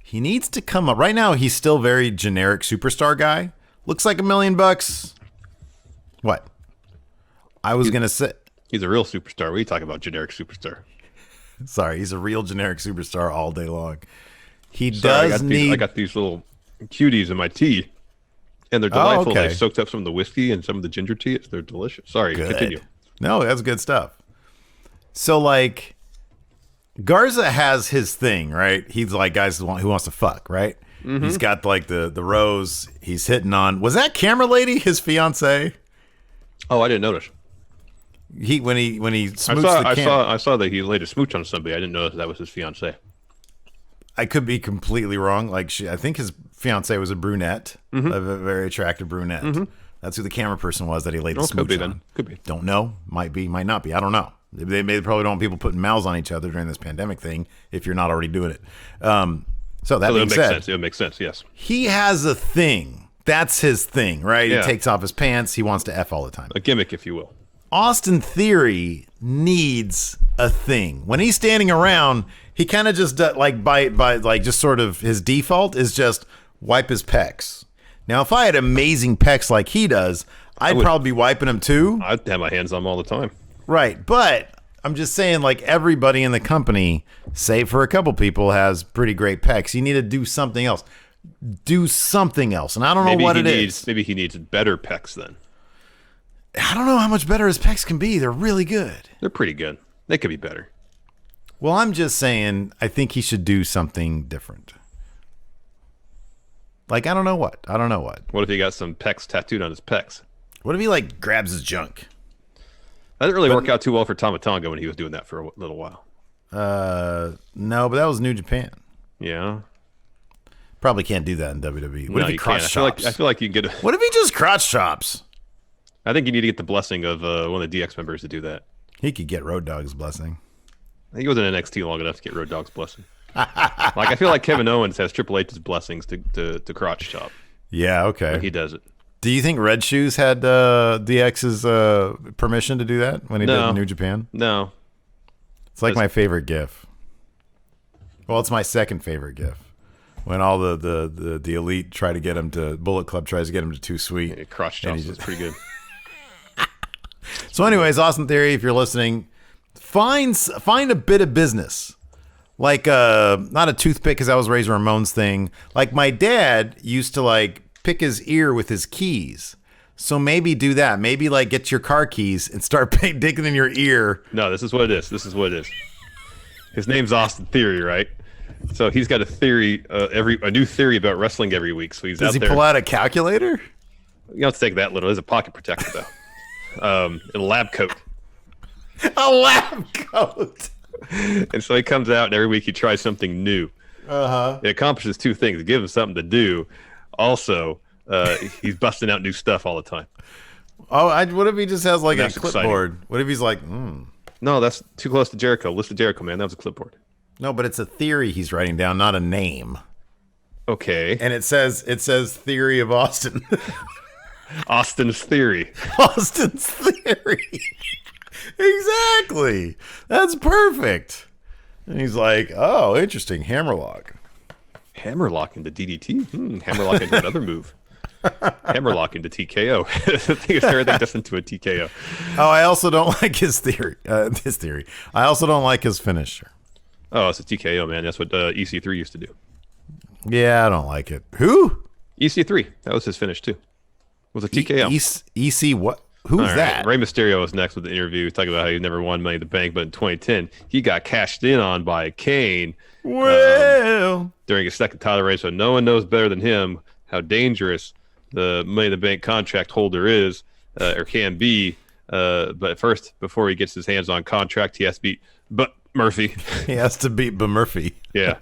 S4: he needs to come up. Right now, he's still very generic superstar guy. Looks like $1 million. What? I was going to say.
S5: He's a real superstar. What are you talking about, generic superstar?
S4: Sorry, he's a real generic superstar all day long. He
S5: Sorry,
S4: does
S5: I got these little cuties in my tea, and they're delightful.
S4: Okay.
S5: They soaked up some of the whiskey and some of the ginger tea. They're delicious. Sorry,
S4: Good.
S5: continue.
S4: No, that's good stuff. So, like, Garza has his thing, right? He's like guys who wants to fuck, right? He's got like the rose. He's hitting on. Was that camera lady his fiance?
S5: Oh, I didn't notice.
S4: When he smooched
S5: I saw that he laid a smooch on somebody. I didn't know that was his fiance.
S4: I could be completely wrong. Like I think his fiance was a brunette, a very attractive brunette. That's who the camera person was that he laid the smooch on.
S5: Could be.
S4: Don't know. Might be. Might not be. I don't know. They probably don't want people putting mouths on each other during this pandemic thing if you're not already doing it. So that being said,
S5: it makes sense. Yes,
S4: he has a thing. That's his thing, right?
S5: Yeah.
S4: He takes off his pants. He wants to F all the time.
S5: a gimmick, if you will.
S4: Austin Theory needs a thing. When he's standing around, he kind of just just sort of his default is just wipe his pecs. Now, if I had amazing pecs like he does, I'd probably be wiping them too.
S5: I'd have my hands on them all the time.
S4: Right, but I'm just saying, like, everybody in the company, save for a couple people, has pretty great pecs. You need to do something else. Do something else, and I don't know what it is.
S5: Maybe he needs better pecs then.
S4: I don't know how much better his pecs can be. They're really good.
S5: They're pretty good. They could be better.
S4: Well, I'm just saying, I think he should do something different. Like, I don't know what.
S5: What if he got some pecs tattooed on his pecs?
S4: What if he, like, grabs his junk?
S5: That didn't really work out too well for Tama Tonga when he was doing that for a little while.
S4: No, but that was New Japan.
S5: Yeah.
S4: Probably can't do that in WWE. What if he
S5: you
S4: crotch
S5: can't.
S4: chops?
S5: I feel like you can get
S4: What if he just crotch chops?
S5: I think you need to get the blessing of one of the DX members to do that.
S4: He could get Road Dogg's blessing.
S5: He was in NXT long enough to get Road Dogg's blessing. I feel like Kevin Owens has Triple H's blessings to crotch chop.
S4: Yeah, okay.
S5: When he does it.
S4: Do you think Red Shoes had DX's permission to do that when he did in New Japan?
S5: No.
S4: It's like my favorite GIF. Well, it's my second favorite GIF. When all the elite try to get him to Bullet Club tries to get him to Too Sweet.
S5: Yeah, crotch chops is pretty good.
S4: So, anyways, Austin Theory, if you're listening, find a bit of business. Like not a toothpick, because that was Razor Ramon's thing. Like my dad used to like pick his ear with his keys. So maybe do that. Maybe like get your car keys and start digging in your ear.
S5: No, this is what it is. His name's Austin Theory, right? So he's got a theory, a new theory about wrestling every week. So he's out there.
S4: Does he pull out a calculator?
S5: You don't have to take that little. There's a pocket protector though, and a lab coat.
S4: A lab coat.
S5: And so he comes out, and every week he tries something new. It accomplishes two things: it gives him something to do. Also, he's busting out new stuff all the time.
S4: Oh, what if he just has like
S5: That's
S4: a clipboard?
S5: exciting.
S4: What if he's like,
S5: No, that's too close to Jericho. Listen to Jericho, man. That was a clipboard.
S4: No, but it's a theory he's writing down, not a name.
S5: Okay.
S4: And it says Theory of Austin.
S5: Austin's theory.
S4: Austin's theory. Exactly. That's perfect. And he's like, oh, interesting. Hammerlock.
S5: Hammerlock into DDT. Hammerlock into another move. Hammerlock into TKO. The thing is, everything just into a TKO.
S4: Oh, I also don't like his theory. I also don't like his finisher.
S5: Oh, it's a TKO, man. That's what EC3 used to do.
S4: Yeah, I don't like it. Who?
S5: EC3. That was his finish, too. It was a TKO.
S4: EC what? Who's
S5: All
S4: that?
S5: Rey Mysterio was next with the interview, talking about how he never won Money in the Bank, but in 2010, he got cashed in on by Kane during his second title reign, so no one knows better than him how dangerous the Money in the Bank contract holder is, or can be. But first, before he gets his hands on contract, he has to beat Murphy.
S4: He has to beat Murphy.
S5: Yeah.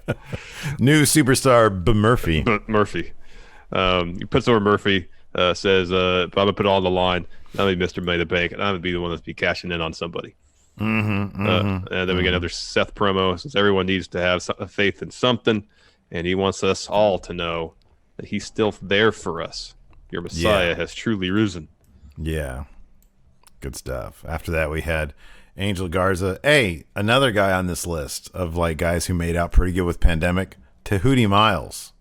S4: New superstar Murphy.
S5: Murphy. He puts over Murphy, says, I'm going to put it all on the line. I'm going to be Mr. Money in the Bank, and I'm going to be the one that's be cashing in on somebody. And then we get another Seth promo. Says everyone needs to have faith in something, and he wants us all to know that he's still there for us. Your Messiah has truly risen.
S4: Yeah. Good stuff. After that, we had Angel Garza. Hey, another guy on this list of like guys who made out pretty good with Pandemic. Tahuti Miles.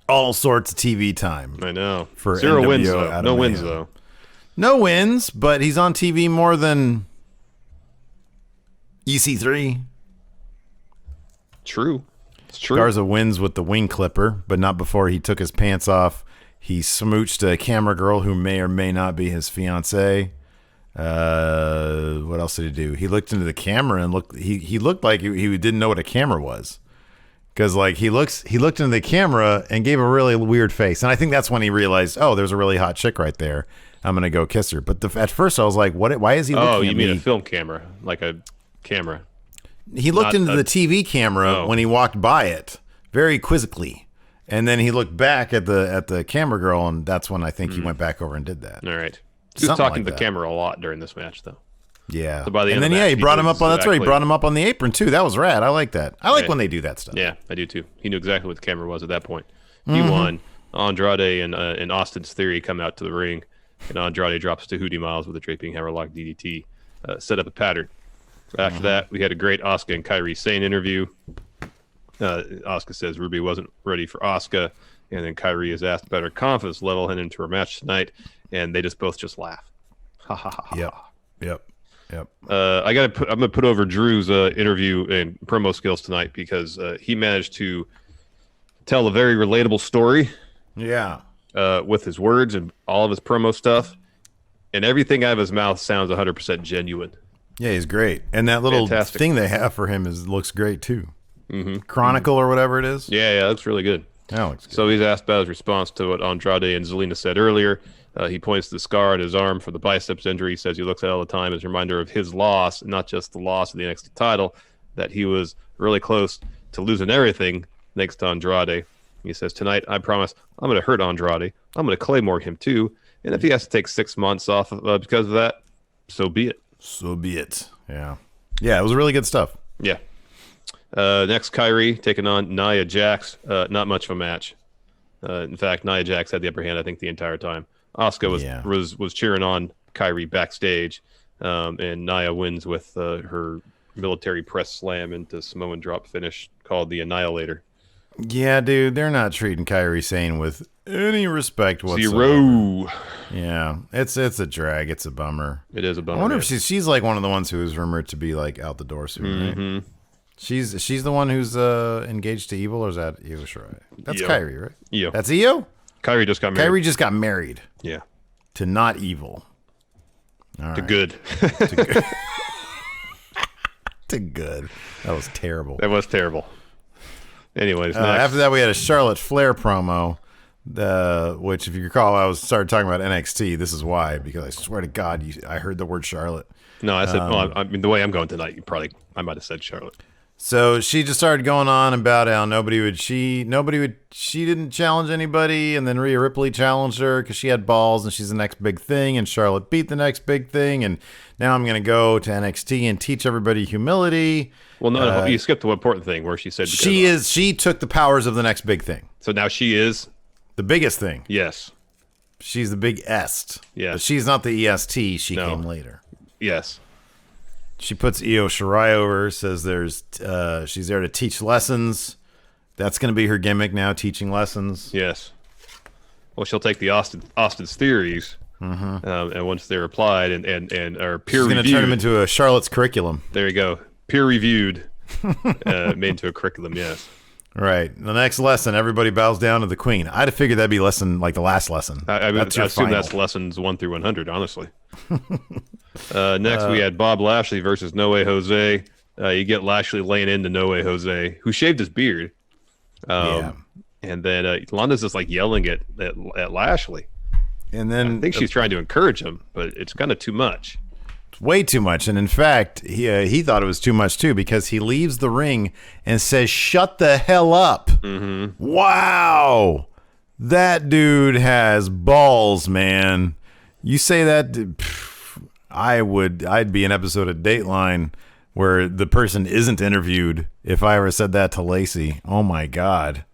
S4: All sorts of TV time.
S5: I know.
S4: For
S5: 0
S4: NWO
S5: wins, though.
S4: out of
S5: No wins,
S4: Mayhem.
S5: though.
S4: No wins, but he's on TV more than EC3.
S5: True. It's true.
S4: Garza wins with the wing clipper, but not before he took his pants off. He smooched a camera girl who may or may not be his fiance. What else did he do? He looked into the camera and he looked like he didn't know what a camera was. Because like he looked into the camera and gave a really weird face. And I think that's when he realized, oh, there's a really hot chick right there. I'm going to go kiss her. But at first I was like, what? Why is he looking at me?
S5: Oh, you mean a film camera, like a camera.
S4: He looked into the TV camera when he walked by it very quizzically. And then he looked back at the camera girl, and that's when I think he went back over and did that.
S5: All right. He was talking to the camera a lot during this match, though.
S4: Yeah.
S5: So by the end
S4: and
S5: of
S4: then,
S5: the match,
S4: he brought him up on, that's right, he
S5: exactly-
S4: brought him up on the apron, too. That was rad. I like that. I like when they do that stuff.
S5: Yeah, I do, too. He knew exactly what the camera was at that point. He won. Andrade and Austin's Theory come out to the ring, and Andrade drops Tahuti Miles with a draping hammerlock DDT. Set up a pattern. After that, we had a great Asuka and Kairi Sane interview. Asuka says Ruby wasn't ready for Asuka, and then Kairi is asked about her confidence level heading into her match tonight, and they both laugh. Ha ha ha ha.
S4: Yep.
S5: I'm gonna put over Drew's interview and promo skills tonight because he managed to tell a very relatable story.
S4: Yeah.
S5: With his words and all of his promo stuff, and everything out of his mouth sounds 100% genuine.
S4: Yeah, he's great. And that little
S5: Fantastic.
S4: thing they have for him looks great, too. Chronicle or whatever it is.
S5: Yeah, it looks really good.
S4: That looks good.
S5: So he's asked about his response to what Andrade and Zelina said earlier. He points to the scar on his arm for the biceps injury. He says he looks at it all the time as a reminder of his loss, not just the loss of the NXT title, that he was really close to losing everything next to Andrade. He says, tonight, I promise, I'm going to hurt Andrade. I'm going to Claymore him, too. And if he has to take 6 months off because of that, so be it.
S4: So be it. Yeah. Yeah, it was really good stuff.
S5: Yeah. Next, Kyrie taking on Nia Jax. Not much of a match. In fact, Nia Jax had the upper hand, I think, the entire time. Asuka was cheering on Kyrie backstage, and Nia wins with her military press slam into Samoan drop finish called the Annihilator.
S4: Yeah, dude, they're not treating Kairi Sane with any respect whatsoever.
S5: Zero.
S4: Yeah, it's a drag. It's a bummer.
S5: It is a bummer.
S4: I wonder if she's like one of the ones who is rumored to be like out the door soon. Right? She's the one who's engaged to Evil, or is that Io Shirai? That's
S5: Io.
S4: Kairi, right?
S5: Io.
S4: That's Io.
S5: Kyrie just got married.
S4: Kairi just got married
S5: Yeah.
S4: to not Evil. All
S5: To
S4: right.
S5: good.
S4: To good. To good. That was terrible.
S5: That was terrible. Anyways, next.
S4: After that, we had a Charlotte Flair promo, which, if you recall, I started talking about NXT. This is why, because I swear to God, I heard the word Charlotte.
S5: No, I said, I mean, the way I'm going tonight, I might have said Charlotte.
S4: So she just started going on about how she didn't challenge anybody, and then Rhea Ripley challenged her because she had balls and she's the next big thing, and Charlotte beat the next big thing, and now I'm going to go to NXT and teach everybody humility.
S5: Well, no, you skipped the important thing where she said
S4: She took the powers of the next big thing.
S5: So now she is
S4: The biggest thing.
S5: yes,
S4: She's the big est.
S5: Yes.
S4: But she's not the EST. She
S5: No.
S4: came later.
S5: yes.
S4: She puts Io Shirai over, says she's there to teach lessons. That's going to be her gimmick now, teaching lessons.
S5: Yes. Well, she'll take the Austin's theories, and once they're applied and are peer
S4: She's going to
S5: reviewed,
S4: turn them into a Charlotte's curriculum.
S5: there you go, peer reviewed, made into a curriculum. Yes.
S4: Right. The next lesson, everybody bows down to the queen. I'd have figured that'd be like the last lesson.
S5: I
S4: That's your
S5: assume
S4: final.
S5: that's lessons 1 through 100. Honestly. Next, we had Bob Lashley versus No Way Jose. You get Lashley laying into No Way Jose, who shaved his beard.
S4: Yeah.
S5: And then Londa's just like yelling at Lashley.
S4: And then
S5: I think she's trying to encourage him, but it's kind of too much.
S4: way too much. And in fact, he thought it was too much too, because he leaves the ring and says, "Shut the hell up." Mm-hmm. Wow. That dude has balls, man. You say that, I'd be an episode of Dateline where the person isn't interviewed if I ever said that to Lacey. Oh my God.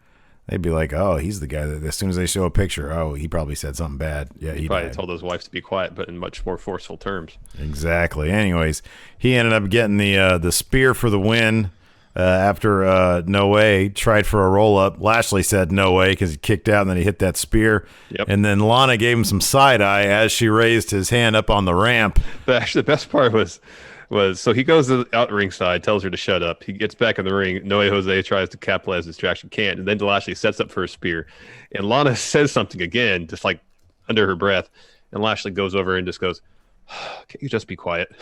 S4: They'd be like, "Oh, he's the guy that as soon as they show a picture, oh, he probably said something bad." Yeah,
S5: he probably told his wife to be quiet, but in much more forceful terms.
S4: Exactly. Anyways, he ended up getting the spear for the win after No Way tried for a roll-up. Lashley said no way because he kicked out, and then he hit that spear.
S5: Yep.
S4: And then Lana gave him some side-eye as she raised his hand up on the ramp.
S5: But actually, the best part was so he goes out ringside, tells her to shut up. He gets back in the ring. Noe Jose tries to capitalize his distraction, can't. And then Lashley sets up for a spear. And Lana says something again, just like under her breath. And Lashley goes over and just goes, "Can't you just be quiet?"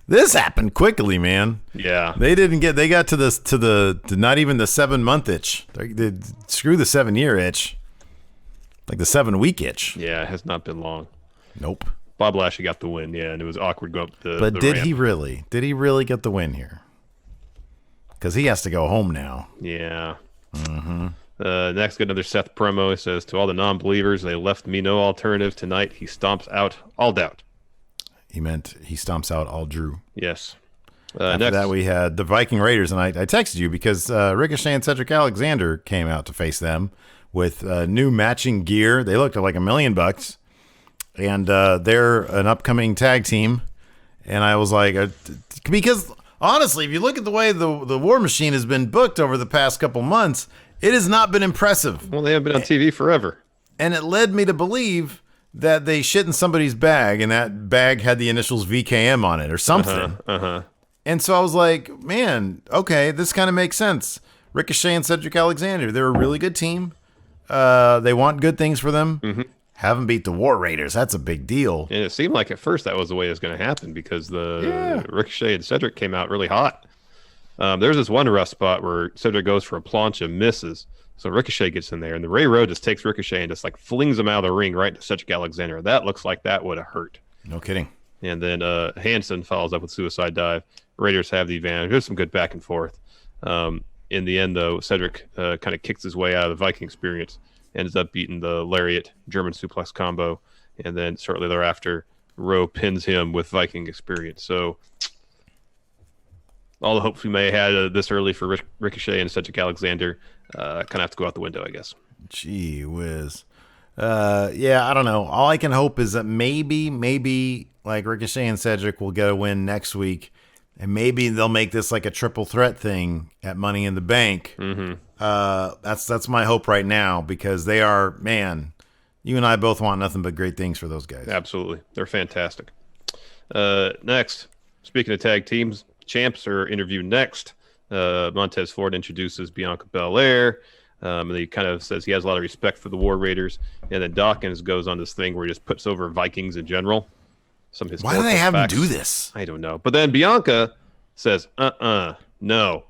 S4: This happened quickly, man.
S5: Yeah.
S4: They got to not even the 7-month itch. They screw the 7-year itch. Like the 7-week itch.
S5: Yeah, it has not been long.
S4: Nope.
S5: Bob Lashley got the win, yeah, and it was awkward going up the
S4: But
S5: the
S4: did
S5: ramp.
S4: he really? Did he really get the win here? Because he has to go home now.
S5: Yeah. Mm-hmm. Next, got another Seth promo. He says, "To all the non-believers, they left me no alternative tonight. He stomps out all doubt."
S4: He meant he stomps out all Drew.
S5: Yes.
S4: After
S5: next,
S4: that, we had the Viking Raiders, and I texted you because Ricochet and Cedric Alexander came out to face them with new matching gear. They looked like $1 million. And they're an upcoming tag team. And I was like, because honestly, if you look at the way the War Machine has been booked over the past couple months, it has not been impressive.
S5: well, they haven't been on TV forever.
S4: And it led me to believe that they shit in somebody's bag, and that bag had the initials VKM on it or something. And so I was like, man, okay, this kind of makes sense. Ricochet and Cedric Alexander, they're a really good team. They want good things for them. Mm-hmm. Haven't beat the War Raiders. That's a big deal.
S5: And it seemed like at first that was the way it was going to happen because Ricochet and Cedric came out really hot. There's this one rough spot where Cedric goes for a plancha and misses. So Ricochet gets in there, and the Ray Rowe just takes Ricochet and just like flings him out of the ring right into Cedric Alexander. That looks like that would have hurt.
S4: No kidding.
S5: And then Hansen follows up with suicide dive. Raiders have the advantage. There's some good back and forth. In the end, though, Cedric kind of kicks his way out of the Viking experience, ends up beating the lariat German suplex combo, and then shortly thereafter, Rowe pins him with Viking experience. So all the hopes we may have had this early for Ricochet and Cedric Alexander kind of have to go out the window, I guess.
S4: Gee whiz. Yeah, I don't know. All I can hope is that maybe like Ricochet and Cedric will get a win next week, and maybe they'll make this like a triple threat thing at Money in the Bank. Mm-hmm. That's my hope right now, because they are, man, you and I both want nothing but great things for those guys.
S5: Absolutely. They're fantastic. Next, speaking of tag teams, champs are interviewed next. Montez Ford introduces Bianca Belair. And he kind of says he has a lot of respect for the War Raiders. And then Dawkins goes on this thing where he just puts over Vikings in general. Some
S4: Why do they have
S5: facts.
S4: him do this?
S5: I don't know. But then Bianca says, no.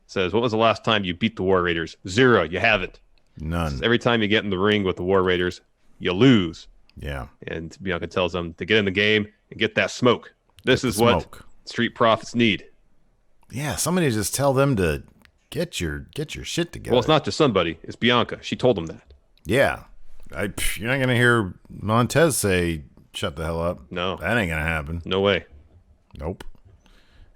S5: Says, "What was the last time you beat the War Raiders?" 0. You haven't.
S4: None.
S5: Says, every time you get in the ring with the War Raiders, you lose.
S4: Yeah.
S5: And Bianca tells them to get in the game and get that smoke. This is what Street Profits need.
S4: Yeah, somebody just tell them to get your shit together.
S5: Well, it's not just somebody. It's Bianca. She told them that.
S4: Yeah. You're not going to hear Montez say, "Shut the hell up."
S5: No.
S4: That ain't going to happen.
S5: No way.
S4: Nope.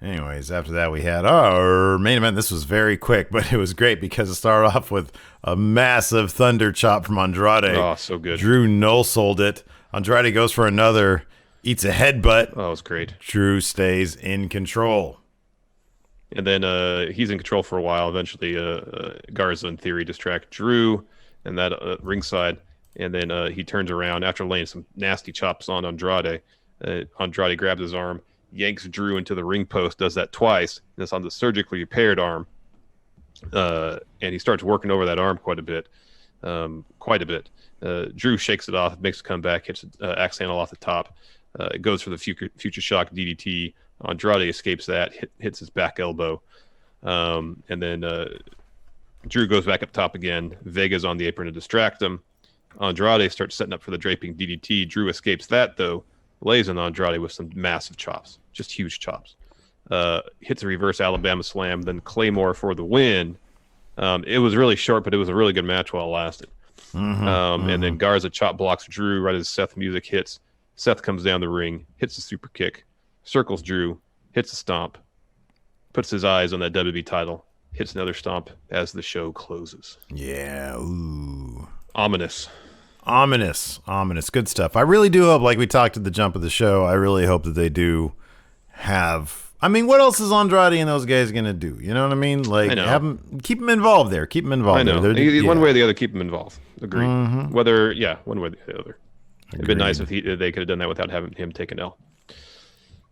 S4: Anyways, after that we had our main event. This was very quick, but it was great because it started off with a massive thunder chop from Andrade.
S5: Oh, so good.
S4: Drew no-sold it. Andrade goes for another, eats a headbutt.
S5: Oh, it was great.
S4: Drew stays in control.
S5: And then he's in control for a while. Eventually, Garza, in theory, distract Drew and that ringside. And then he turns around after laying some nasty chops on Andrade. Andrade grabs his arm, yanks Drew into the ring post, does that twice. And it's on the surgically repaired arm. And he starts working over that arm quite a bit. Drew shakes it off, makes a comeback, hits axe handle off the top. It goes for the future shock DDT. Andrade escapes that, hits his back elbow. And then Drew goes back up top again. Vega's on the apron to distract him. Andrade starts setting up for the draping DDT. Drew escapes that, though. lays in Andrade with some massive chops, just huge chops. Hits a reverse Alabama slam, then Claymore for the win. It was really short, but it was a really good match while it lasted. And then Garza chop blocks Drew right as Seth music hits. Seth comes down the ring, hits a super kick, circles Drew, hits a stomp, puts his eyes on that WWE title, hits another stomp as the show closes.
S4: Yeah, ooh.
S5: Ominous.
S4: Good stuff. I really do hope, like we talked at the jump of the show, I really hope that they do have... I mean, what else is Andrade and those guys going to do? You know what I mean? Like, keep them involved there. Keep them involved.
S5: I know.
S4: There.
S5: One way or the other, keep them involved. Agreed. Whether, one way or the other. It'd been nice if they could have done that without having him take an L.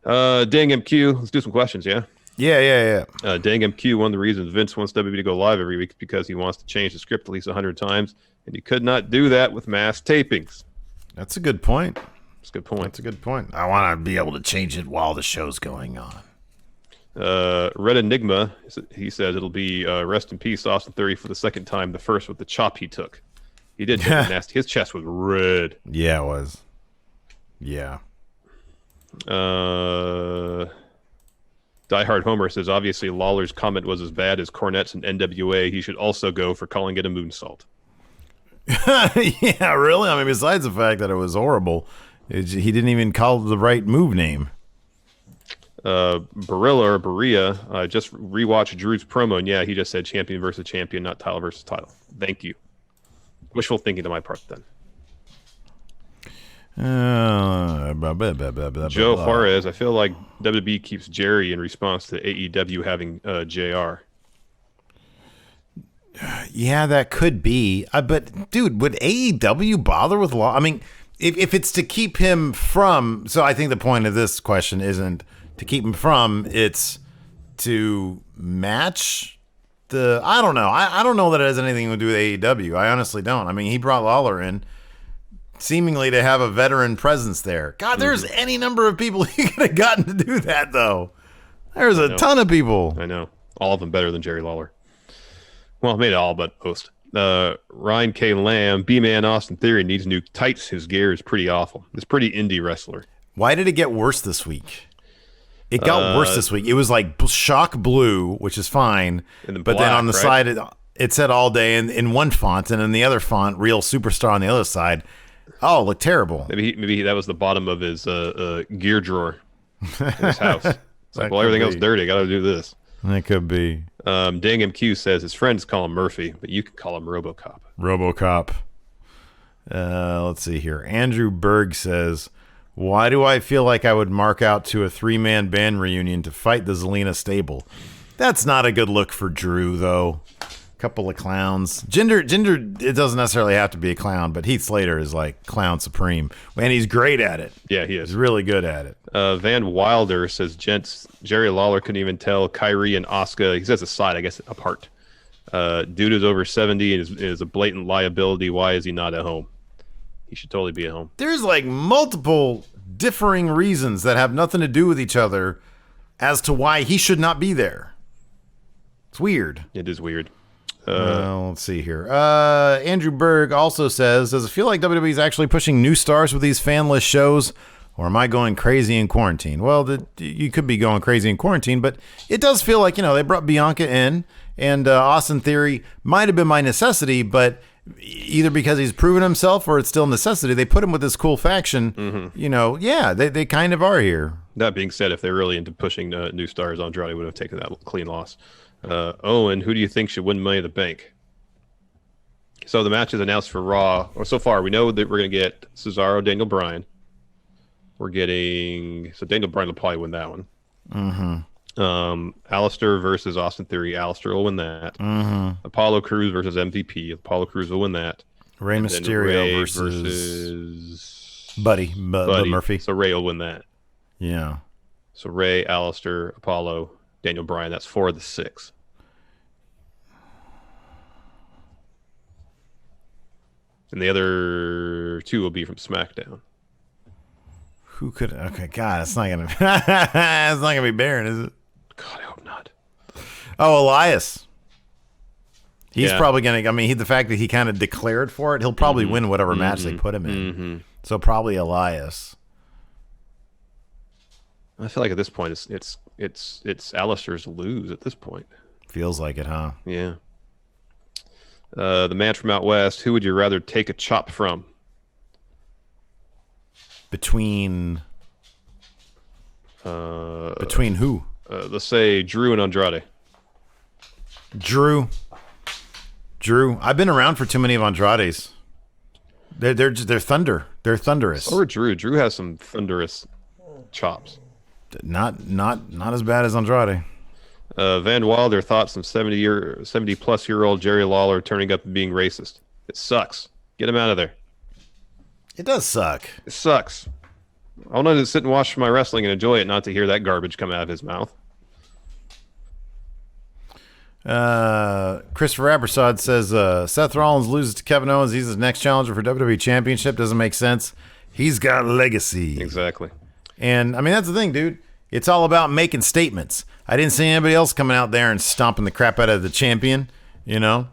S5: Dang MQ. Let's do some questions, yeah?
S4: Yeah.
S5: Dang MQ, one of the reasons Vince wants WWE to go live every week is because he wants to change the script at least 100 times, and he could not do that with mass tapings.
S4: That's a good point.
S5: That's a good point.
S4: I want to be able to change it while the show's going on.
S5: Red Enigma, he says it'll be rest in peace Austin Theory for the second time, the first with the chop he took. He did take a nasty. His chest was red.
S4: Yeah, it was. Yeah.
S5: Die Hard Homer says obviously Lawler's comment was as bad as Cornette's and NWA. He should also go for calling it a moonsault.
S4: Yeah, really? I mean, besides the fact that it was horrible, he didn't even call the right move name.
S5: Berea, just rewatched Drew's promo, and yeah, he just said champion versus champion, not title versus title. Thank you. Wishful thinking to my part then. Joe Juarez, I feel like WWE keeps Jerry in response to AEW having JR.
S4: Yeah, that could be. But, dude, would AEW bother with Law? I mean, if it's to keep him from... So I think the point of this question isn't to keep him from, it's to match the... I don't know. I don't know that it has anything to do with AEW. I honestly don't. I mean, he brought Lawler in seemingly to have a veteran presence there. God, there's any number of people he could have gotten to do that, though. There's a ton of people.
S5: I know. All of them better than Jerry Lawler. Well, maybe all but most. Ryan K. Lamb, B-Man Austin Theory needs new tights. His gear is pretty awful. It's pretty indie wrestler.
S4: Why did it get worse this week? It got worse this week. It was like shock blue, which is fine. But then on the side, it said all day in one font, and in the other font, Real Superstar on the other side. Oh, it looked terrible.
S5: Maybe that was the bottom of his gear drawer in his house. It's like, well, everything else dirty. I got to do this.
S4: That could be.
S5: Dang MQ says his friends call him Murphy, but you can call him RoboCop.
S4: RoboCop. Let's see here. Andrew Berg says, why do I feel like I would mark out to a 3-man band reunion to fight the Zelina stable? That's not a good look for Drew, though. Couple of clowns. Jinder, it doesn't necessarily have to be a clown, but Heath Slater is like clown supreme. And he's great at it.
S5: Yeah, he is.
S4: He's really good at it.
S5: Van Wilder says, gents, Jerry Lawler couldn't even tell Kyrie and Asuka, he says aside, I guess, apart. Dude is over 70 and is a blatant liability. Why is he not at home? He should totally be at home.
S4: There's like multiple differing reasons that have nothing to do with each other as to why he should not be there. It's weird.
S5: It is weird.
S4: Let's see here. Andrew Berg also says, does it feel like WWE is actually pushing new stars with these fanless shows, or am I going crazy in quarantine? Well, you could be going crazy in quarantine, but it does feel like, they brought Bianca in, and Austin Theory might have been my necessity, but either because he's proven himself or it's still necessity, they put him with this cool faction. Mm-hmm. They kind of are here.
S5: That being said, if they're really into pushing new stars, Andrade would have taken that clean loss. Owen, who do you think should win Money in the Bank? So the match is announced for Raw, or so far we know that we're going to get Cesaro, Daniel Bryan. So Daniel Bryan will probably win that one. Mm-hmm. Alistair versus Austin Theory. Alistair will win that. Mm-hmm. Apollo Crews versus MVP. Apollo Crews will win that.
S4: Rey Mysterio versus Buddy Murphy.
S5: So Rey will win that.
S4: Yeah.
S5: So Rey, Alistair, Apollo, Daniel Bryan. That's 4 of the 6. And the other 2 will be from SmackDown.
S4: Who could? Okay, God, it's not gonna. It's not gonna be Baron, is it?
S5: God, I hope not.
S4: Oh, Elias. He's probably gonna. I mean, the fact that he kind of declared for it, he'll probably win whatever match they put him in. Mm-hmm. So probably Elias.
S5: I feel like at this point it's Alistair's lose at this point.
S4: Feels like it, huh?
S5: Yeah. The man from out west. Who would you rather take a chop from?
S4: Between who?
S5: Let's say Drew and Andrade.
S4: Drew. I've been around for too many of Andrade's. They're thunder. They're thunderous.
S5: Or Drew. Drew has some thunderous chops.
S4: Not as bad as Andrade.
S5: Van Wilder thoughts on 70-plus-year-old Jerry Lawler turning up and being racist. It sucks. Get him out of there.
S4: It does suck.
S5: It sucks. I want to sit and watch my wrestling and enjoy it, not to hear that garbage come out of his mouth.
S4: Christopher Abersod says Seth Rollins loses to Kevin Owens. He's his next challenger for WWE Championship. Doesn't make sense. He's got legacy.
S5: Exactly.
S4: And, I mean, that's the thing, dude. It's all about making statements. I didn't see anybody else coming out there and stomping the crap out of the champion, you know?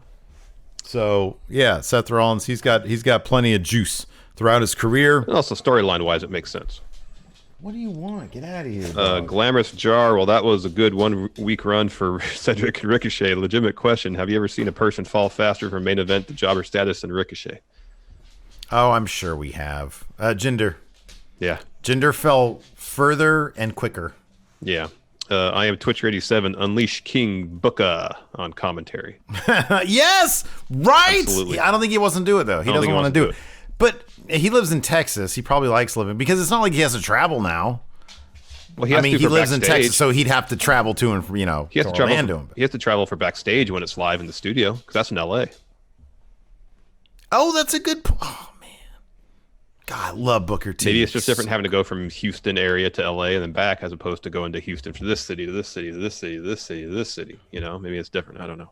S4: So, yeah, Seth Rollins, he's got plenty of juice throughout his career.
S5: And also, storyline-wise, it makes sense.
S4: What do you want? Get out of here.
S5: Glamorous Jar. Well, that was a good 1 week run for Cedric and Ricochet. Legitimate question. Have you ever seen a person fall faster from main event to jobber status than Ricochet?
S4: Oh, I'm sure we have. Jinder.
S5: Yeah.
S4: Jinder fell further and quicker.
S5: Yeah. I am Twitcher87. Unleash King Booker on commentary.
S4: Yes! Right!
S5: Absolutely.
S4: I don't think he wants to do it, though. He doesn't want to do it. But he lives in Texas. He probably likes living because it's not like he has to travel now.
S5: Well, he
S4: lives in Texas, so he'd have to travel to and from,
S5: he has to
S4: Orlando.
S5: He has to travel for backstage when it's live in the studio because that's in LA.
S4: Oh, that's a good point. Oh, man. God, I love Booker T.
S5: Maybe it's just different having to go from Houston area to LA and then back as opposed to going to Houston for this city to this city to this city to this city to this city. Maybe it's different. I don't know.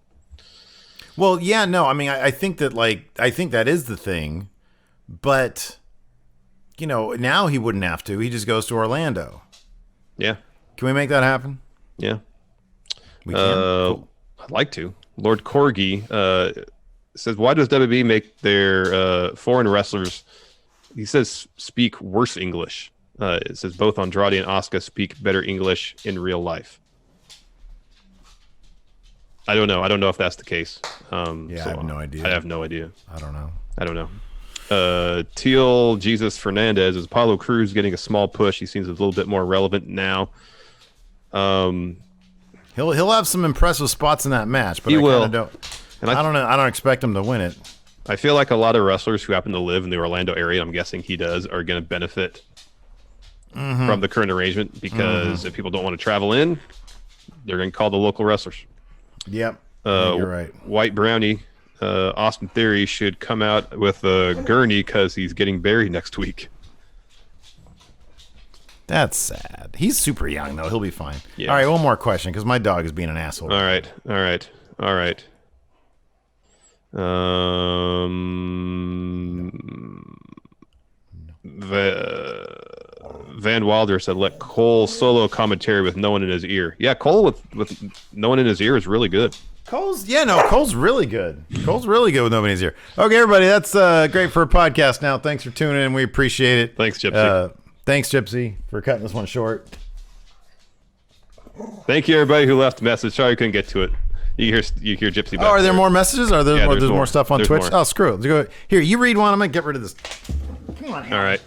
S4: Well, yeah, no. I mean, I think that is the thing. But, now he wouldn't have to. He just goes to Orlando.
S5: Yeah.
S4: Can we make that happen?
S5: Yeah.
S4: We can. Cool.
S5: I'd like to. Lord Corgi says, why does WWE make their foreign wrestlers, he says, speak worse English? It says both Andrade and Asuka speak better English in real life. I don't know. I don't know if that's the case.
S4: I have no idea.
S5: I have no idea.
S4: I don't know.
S5: Teal Jesus Fernandez is Apollo Cruz getting a small push. He seems a little bit more relevant now.
S4: He'll have some impressive spots in that match, but
S5: he will.
S4: I don't know. I don't expect him to win it.
S5: I feel like a lot of wrestlers who happen to live in the Orlando area, I'm guessing he does, are going to benefit from the current arrangement because if people don't want to travel in, they're going to call the local wrestlers.
S4: Yep. You're right.
S5: White Brownie. Austin Theory should come out with a gurney because he's getting buried next week.
S4: That's sad. He's super young, though. He'll be fine.
S5: Yeah.
S4: All right, one more question because my dog is being an asshole.
S5: All right. Van Wilder said, let Cole solo commentary with no one in his ear. Yeah, Cole with no one in his ear is really good.
S4: Cole's really good. Cole's really good with nobody's here. Okay, everybody, that's great for a podcast now. Thanks for tuning in. We appreciate it.
S5: Thanks, Gypsy.
S4: Thanks, Gypsy, for cutting this one short.
S5: Thank you, everybody who left a message. Sorry I couldn't get to it. You hear Gypsy back.
S4: Oh, are there more messages? There's more stuff on Twitch?
S5: More.
S4: Oh, screw it. Go. Here, you read one. I'm going to get rid of this. Come on,
S5: All right.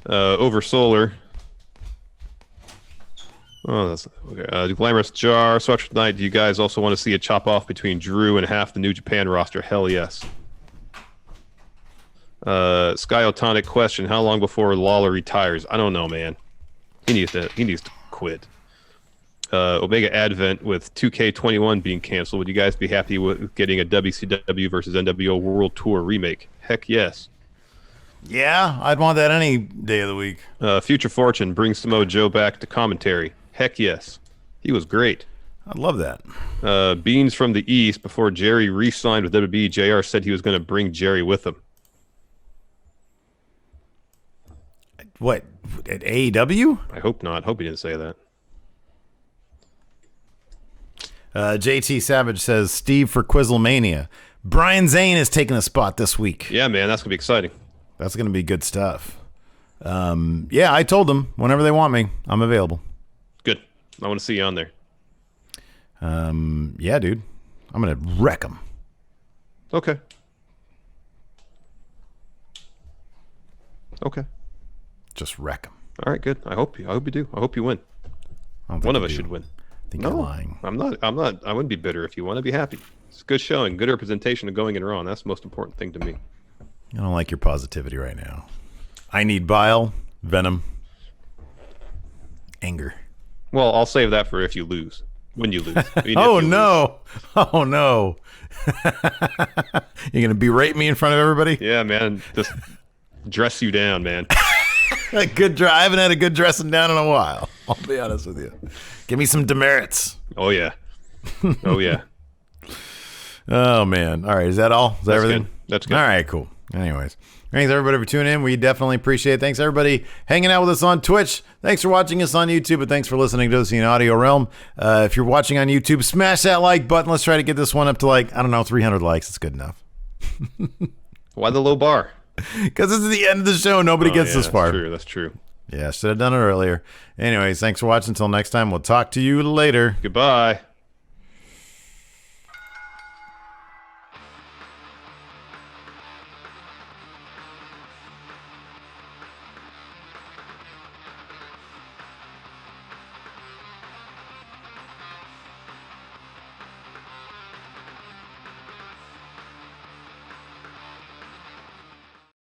S5: Over Solar. Oh, that's okay. Glamorous Jar. Swatch tonight. Do you guys also want to see a chop off between Drew and half the New Japan roster? Hell yes. Skyotonic question: how long before Lawler retires? I don't know, man. He needs to quit. Omega Advent with 2K21 being canceled. Would you guys be happy with getting a WCW versus NWO World Tour remake? Heck yes.
S4: Yeah, I'd want that any day of the week.
S5: Future Fortune brings Samoa Joe back to commentary. Heck yes. He was great.
S4: I'd love that.
S5: Beans from the East. Before Jerry re-signed with WWE, JR said he was going to bring Jerry with him.
S4: What? At AEW?
S5: I hope not. Hope he didn't say that.
S4: JT Savage says, Steve for Quizzlemania. Brian Zane is taking a spot this week.
S5: Yeah, man. That's going to be exciting.
S4: That's going to be good stuff. Yeah, I told them whenever they want me, I'm available.
S5: Good. I want to see you on there.
S4: Yeah, dude. I'm going to wreck them.
S5: Okay. Okay.
S4: Just wreck them.
S5: All right, good. I hope you do. I hope you win. One of us should win.
S4: I think you're lying.
S5: I'm not. I wouldn't be bitter if you want to be happy. It's a good showing, good representation of Going in Raw, and that's the most important thing to me.
S4: I don't like your positivity right now. I need bile, venom, anger.
S5: Well, I'll save that for if you lose. When you lose.
S4: Oh, no. Oh, no. You're going to berate me in front of everybody?
S5: Yeah, man. Just dress you down, man.
S4: I haven't had a good dressing down in a while. I'll be honest with you. Give me some demerits.
S5: Oh, yeah. Oh, yeah.
S4: Oh, man. All right. Is that all? Is that everything?
S5: Good. That's good.
S4: All right, cool. Anyways. Thanks, everybody, for tuning in. We definitely appreciate it. Thanks, everybody, hanging out with us on Twitch. Thanks for watching us on YouTube, and thanks for listening to us in Audio Realm. If you're watching on YouTube, smash that like button. Let's try to get this one up to, 300 likes. It's good enough.
S5: Why the low bar?
S4: Because it's the end of the show. Nobody gets this far.
S5: That's true.
S4: Yeah, should have done it earlier. Anyways, thanks for watching. Until next time, we'll talk to you later.
S5: Goodbye.